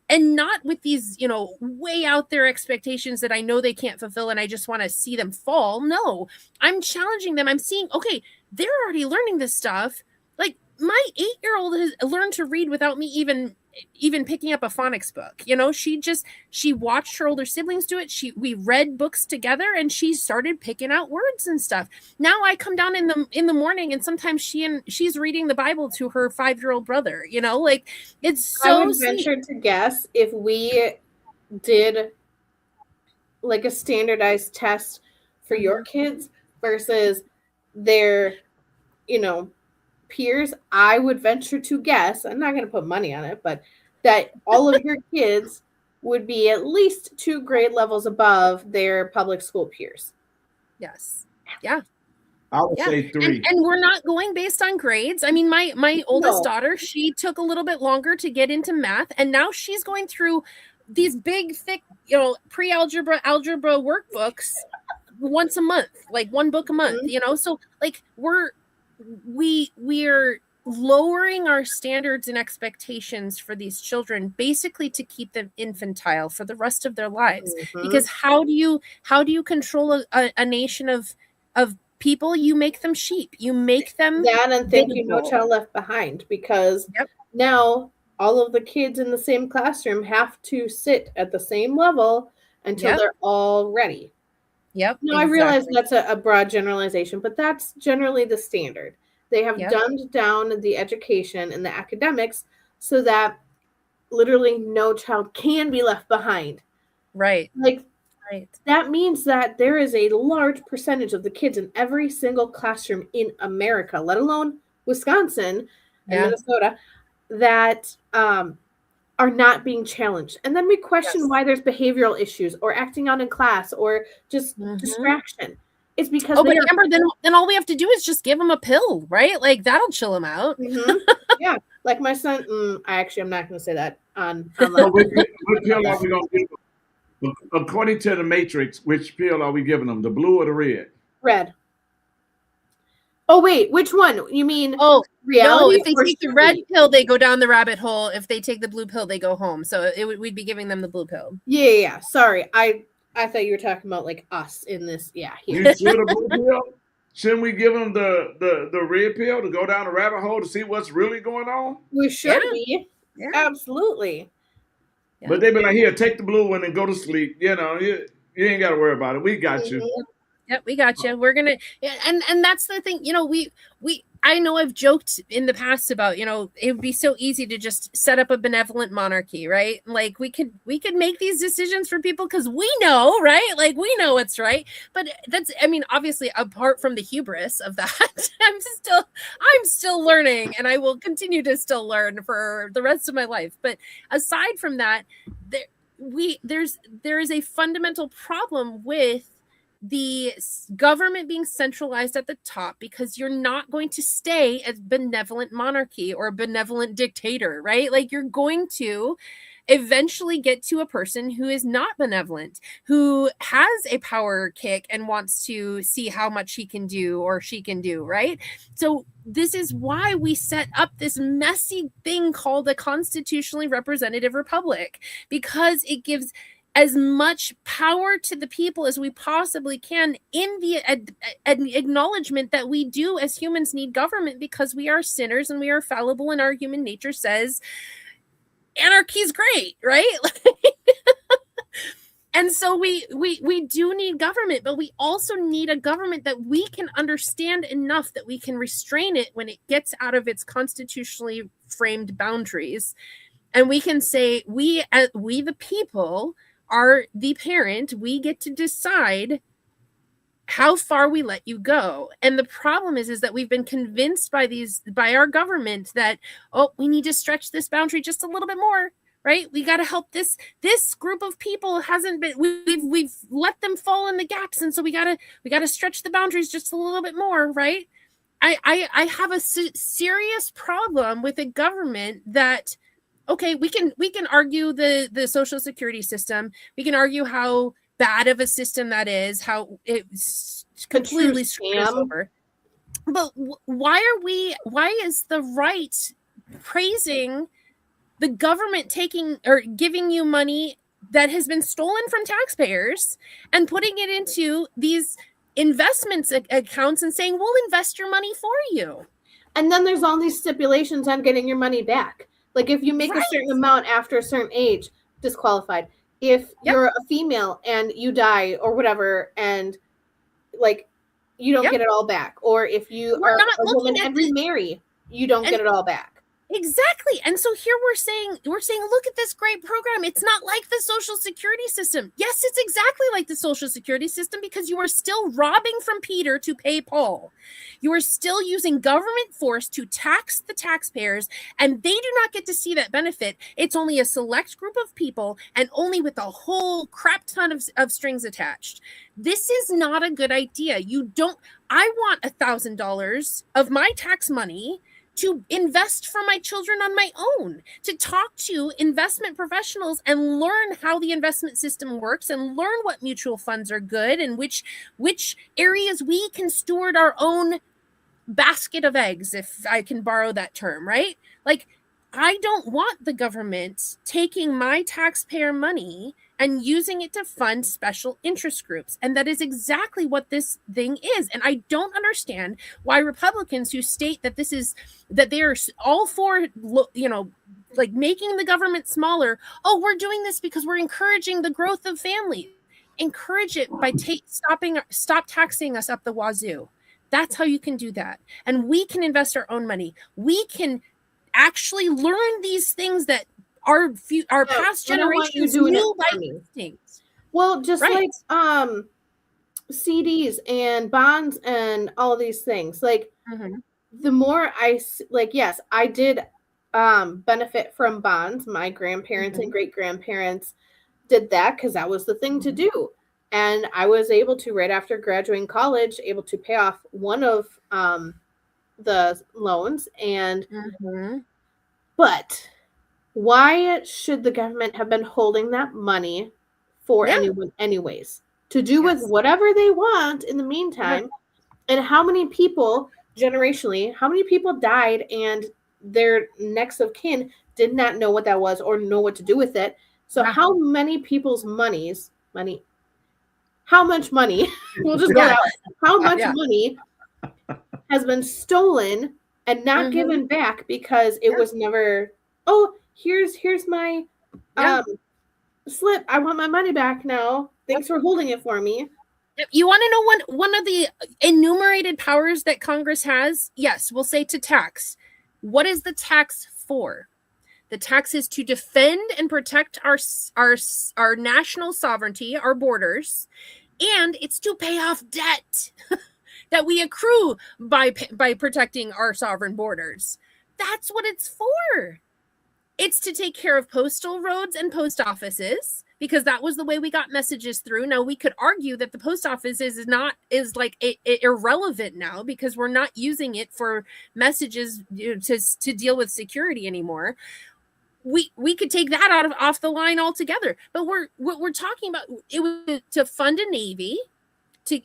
and not with these, way out there expectations that I know they can't fulfill and I just want to see them fall. No, I'm challenging them. I'm seeing, okay, they're already learning this stuff. Like, my 8-year-old has learned to read without me even picking up a phonics book. She watched her older siblings do it. We read books together, and she started picking out words and stuff. Now I come down in the morning, and sometimes she's reading the Bible to her 5-year-old brother. Like, it's so. I would venture to guess, if we did like a standardized test for your kids versus their, peers, I would venture to guess, I'm not going to put money on it, but that all of your kids would be at least 2 grade levels above their public school peers. Yes. Yeah. I would say 3. And we're not going based on grades. I mean, my oldest daughter, she took a little bit longer to get into math, and now she's going through these big, thick, pre-algebra, algebra workbooks once a month, like 1 book a month, So, like, we're lowering our standards and expectations for these children, basically to keep them infantile for the rest of their lives. Mm-hmm. Because how do you control a nation of people? You make them sheep. You make them that, and thank you, No Child Left Behind, because now all of the kids in the same classroom have to sit at the same level until they're all ready. Yep. No, exactly. I realize that's a broad generalization, but that's generally the standard. They have dumbed down the education and the academics so that literally no child can be left behind. Right. Like, Right. that means that there is a large percentage of the kids in every single classroom in America, let alone Wisconsin and Yeah. Minnesota, that are not being challenged. And then we question Yes. why there's behavioral issues or acting out in class or just distraction. It's because Oh, but they are. Amber, then all we have to do is just give them a pill, right? Like that'll chill them out. Yeah, like my son. I'm not going to say that on So online. what pill are we going to give them? According to the Matrix, which pill are we giving them? The blue or the red? Red. Oh wait, which one? You mean Oh, reality? no, if they or take the truth? red pill, they go down the rabbit hole. If they take the blue pill, they go home. So we'd be giving them the blue pill. Yeah. Sorry, I thought you were talking about like us in this. Yeah, here. You sure the blue pill? Shouldn't we give them the red pill to go down the rabbit hole to see what's really going on? We should Yeah. be. Yeah. Absolutely. Yeah. But they be like, here, take the blue one and go to sleep. You know, you ain't got to worry about it. We got you. Yep, we got you. We're gonna, and that's the thing. You know, we I know I've joked in the past about, you know, it would be so easy to just set up a benevolent monarchy, right? Like we could make these decisions for people because we know, right? Like we know what's right. But that's, I mean, obviously, apart from the hubris of that, I'm still learning, and I will continue to still learn for the rest of my life. But aside from that, there is a fundamental problem with the government being centralized at the top, because you're not going to stay as benevolent monarchy or a benevolent dictator, right? Like you're going to eventually get to a person who is not benevolent, who has a power kick and wants to see how much he can do or she can do, right? So this is why we set up this messy thing called a constitutionally representative republic, because it gives as much power to the people as we possibly can, in the acknowledgement that we do as humans need government because we are sinners and we are fallible, and our human nature says anarchy is great, right? And so we do need government, but we also need a government that we can understand enough that we can restrain it when it gets out of its constitutionally framed boundaries, and we can say we the people are the parent. We get to decide how far we let you go. And the problem is that we've been convinced by our government that, oh, we need to stretch this boundary just a little bit more, right? We got to help this group of people. Hasn't been, we've let them fall in the gaps, and so we got to stretch the boundaries just a little bit more, right? I have a serious problem with a government that, okay, we can argue the Social Security system. We can argue how bad of a system that is, how it's completely screwed us over. But why is the right praising the government taking or giving you money that has been stolen from taxpayers and putting it into these investments accounts and saying, we'll invest your money for you? And then there's all these stipulations on getting your money back. Like if you make a certain amount after a certain age, disqualified. If you're a female and you die or whatever, and like you don't get it all back, or if you are a woman and remarry, you don't get it all back. Exactly. And so here we're saying, look at this great program. It's not like the Social Security system. Yes, it's exactly like the Social Security system, because you are still robbing from Peter to pay Paul. You are still using government force to tax the taxpayers, and they do not get to see that benefit. It's only a select group of people, and only with a whole crap ton of strings attached. This is not a good idea. I want $1,000 of my tax money to invest for my children on my own, to talk to investment professionals and learn how the investment system works, and learn what mutual funds are good and which areas we can steward our own basket of eggs, if I can borrow that term, right? Like, I don't want the government taking my taxpayer money and using it to fund special interest groups. And that is exactly what this thing is. And I don't understand why Republicans who state that they are all for, like making the government smaller. Oh, we're doing this because we're encouraging the growth of families. Encourage it by stop taxing us up the wazoo. That's how you can do that. And we can invest our own money. We can actually learn these things that our past generations knew by instinct. Well, just Right. like CDs and bonds and all these things. Like the more like, yes, I did benefit from bonds. My grandparents and great grandparents did that because that was the thing to do. And I was able to, right after graduating college, able to pay off one of the loans. And but why should the government have been holding that money for anyone anyways? To do with whatever they want in the meantime. And how many people generationally, how many people died and their next of kin did not know what that was or know what to do with it? So how many people's money, how much money, we'll just go out, how much money has been stolen and not given back because it was never, oh, here's my slip. I want my money back now. Thanks for holding it for me. You want to know one of the enumerated powers that Congress has? Yes, we'll say to tax. What is the tax for? The tax is to defend and protect our national sovereignty, our borders, and it's to pay off debt that we accrue by protecting our sovereign borders. That's what it's for. It's to take care of postal roads and post offices, because that was the way we got messages through. Now, we could argue that the post office is irrelevant now because we're not using it for messages to deal with security anymore. We could take that off the line altogether. But what we're talking about, it was to fund a Navy, to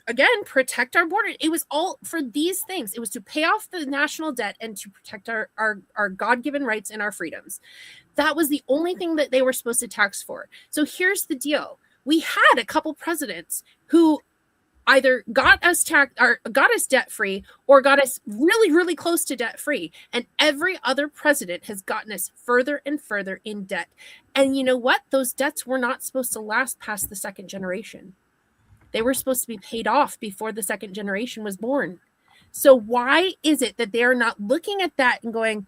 again protect our border. It was all for these things. It was to pay off the national debt and to protect our God-given rights and our freedoms. That was the only thing that they were supposed to tax for. So here's the deal. We had a couple presidents who either got us debt free or got us really, really close to debt free. And every other president has gotten us further and further in debt. And you know what? Those debts were not supposed to last past the second generation. They were supposed to be paid off before the second generation was born. So why is it that they're not looking at that and going,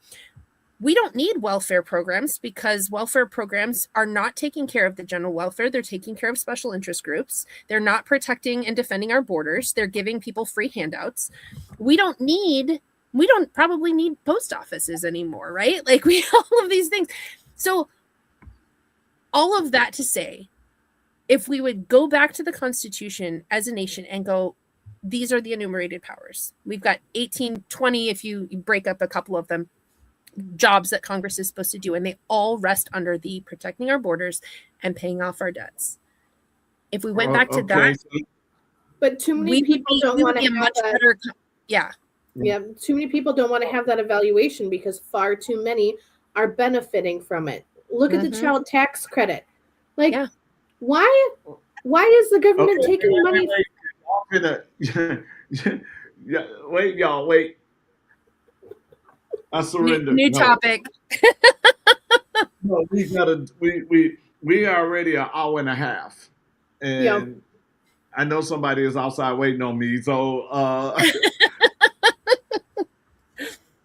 we don't need welfare programs, because welfare programs are not taking care of the general welfare. They're taking care of special interest groups. They're not protecting and defending our borders. They're giving people free handouts. We don't probably need post offices anymore, right? Like all of these things. So all of that to say, if we would go back to the Constitution as a nation and go, these are the enumerated powers. We've got 18, 20, if you break up a couple of them, jobs that Congress is supposed to do, and they all rest under the protecting our borders and paying off our debts. If we went back to that, but too many people don't want to have that. Yeah, too many people don't want to have that evaluation because far too many are benefiting from it. Look at the child tax credit. Like, why is the government taking money? Wait, y'all, wait. I surrender. New topic. No, we are already an hour and a half, and I know somebody is outside waiting on me. So I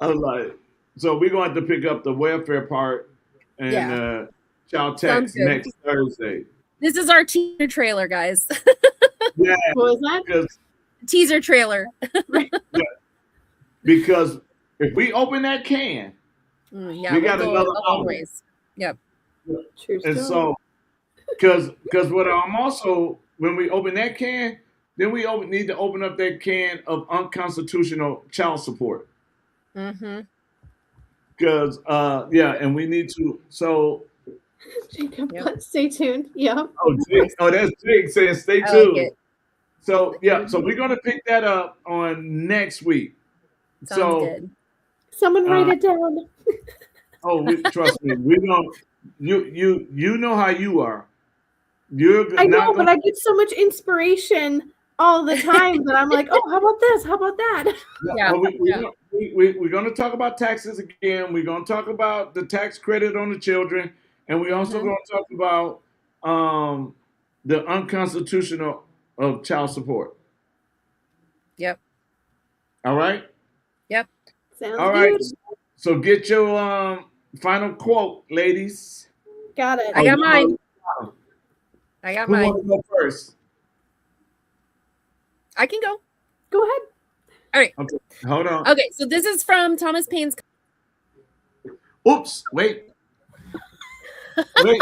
was like, so we're going to pick up the welfare part and child tax next Thursday. This is our teaser trailer, guys. Yeah, what was that? Teaser trailer. Because if we open that can, we got another hour. Yep. And so, because what I'm also, when we open that can, then we need to open up that can of unconstitutional child support. Because and we need to. So, Jacob, stay tuned. Yeah. Oh, that's Jake saying stay tuned. Like so so we're gonna pick that up on next week. Sounds good. Someone write it down. Trust me, we don't. You know how you are. I know, but I get so much inspiration all the time that I'm like, oh, how about this? How about that? We're going to talk about taxes again. We're going to talk about the tax credit on the children, and we're also going to talk about the unconstitutional of child support. Yep. All right. Yep. Sounds all right. good. So get your final quote, ladies. Got it. I got mine. I got Who mine. want to go first? I can go. Go ahead. All right. Okay, hold on. Okay, so this is from Thomas Paine's. Oops, wait. Wait.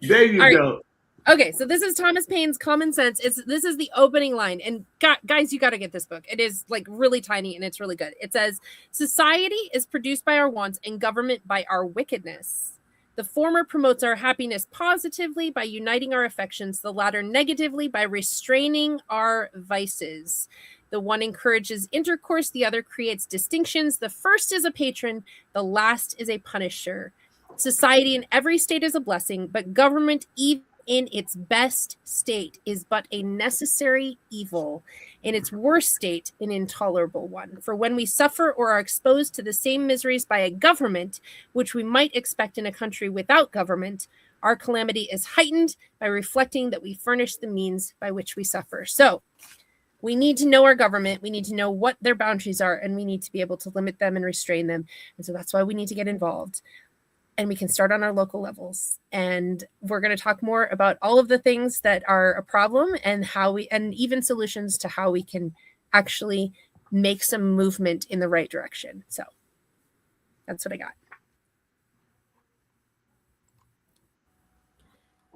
There you All right. go. Okay, so this is Thomas Paine's Common Sense. This is the opening line, and guys, you got to get this book. It is like really tiny and it's really good. It says, "Society is produced by our wants and government by our wickedness. The former promotes our happiness positively by uniting our affections, the latter negatively by restraining our vices. The one encourages intercourse, the other creates distinctions. The first is a patron, the last is a punisher. Society in every state is a blessing, but government, even in its best state, is but a necessary evil. In its worst state, an intolerable one. For when we suffer or are exposed to the same miseries by a government, which we might expect in a country without government, our calamity is heightened by reflecting that we furnish the means by which we suffer." So we need to know our government. We need to know what their boundaries are, and we need to be able to limit them and restrain them. And so that's why we need to get involved. And we can start on our local levels. And we're going to talk more about all of the things that are a problem and and even solutions to how we can actually make some movement in the right direction. So that's what I got.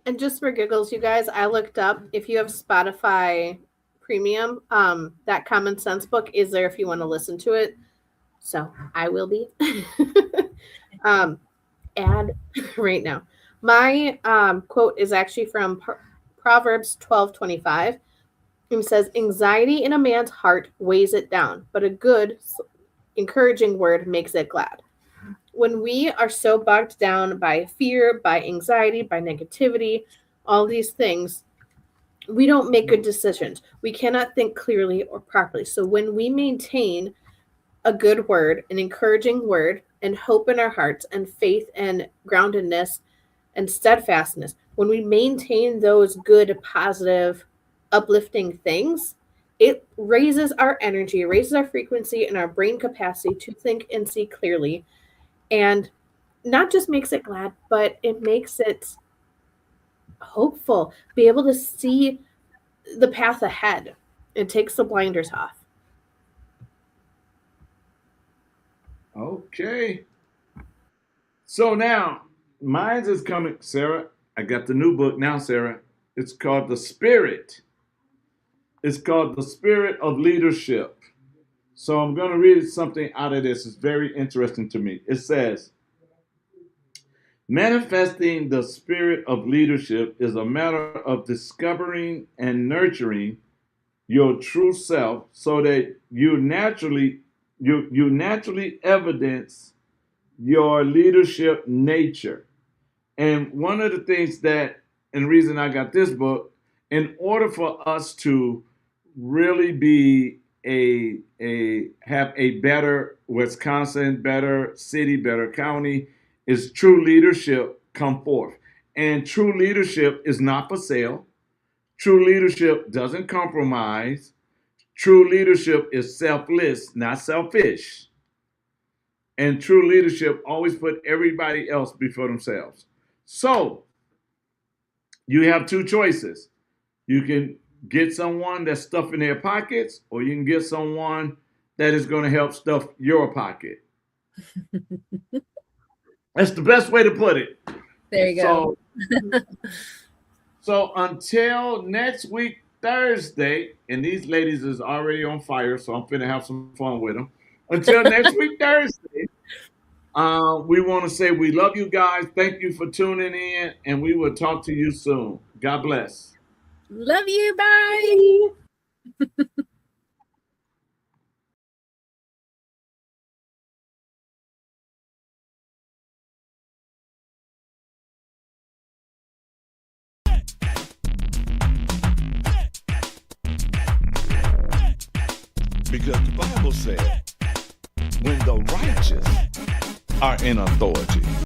And just for giggles, you guys, I looked up, if you have Spotify Premium, that Common Sense book is there if you want to listen to it. So I will be. Add right now. My quote is actually from Proverbs 12:25. It says, "Anxiety in a man's heart weighs it down, but a good, encouraging word makes it glad." When we are so bogged down by fear, by anxiety, by negativity, all these things, we don't make good decisions. We cannot think clearly or properly. So when we maintain a good word, an encouraging word, and hope in our hearts, and faith and groundedness and steadfastness, when we maintain those good, positive, uplifting things, it raises our energy, raises our frequency and our brain capacity to think and see clearly. And not just makes it glad, but it makes it hopeful, be able to see the path ahead. It takes the blinders off. Okay. So now, mine is coming, Sarah. I got the new book now, Sarah. It's called The Spirit. It's called The Spirit of Leadership. So I'm going to read something out of this. It's very interesting to me. It says, "Manifesting the spirit of leadership is a matter of discovering and nurturing your true self so that you naturally evidence your leadership nature." And one of the things that, and the reason I got this book, in order for us to really be have a better Wisconsin, better city, better county, is true leadership come forth. And true leadership is not for sale. True leadership doesn't compromise. True leadership is selfless, not selfish. And true leadership always put everybody else before themselves. So you have two choices. You can get someone that's stuffing their pockets, or you can get someone that is going to help stuff your pocket. That's the best way to put it. There you go. So until next week, Thursday, and these ladies is already on fire, so I'm finna have some fun with them. Until next week, Thursday, we want to say we love you guys. Thank you for tuning in, and we will talk to you soon. God bless. Love you. Bye. Because the Bible said, when the righteous are in authority,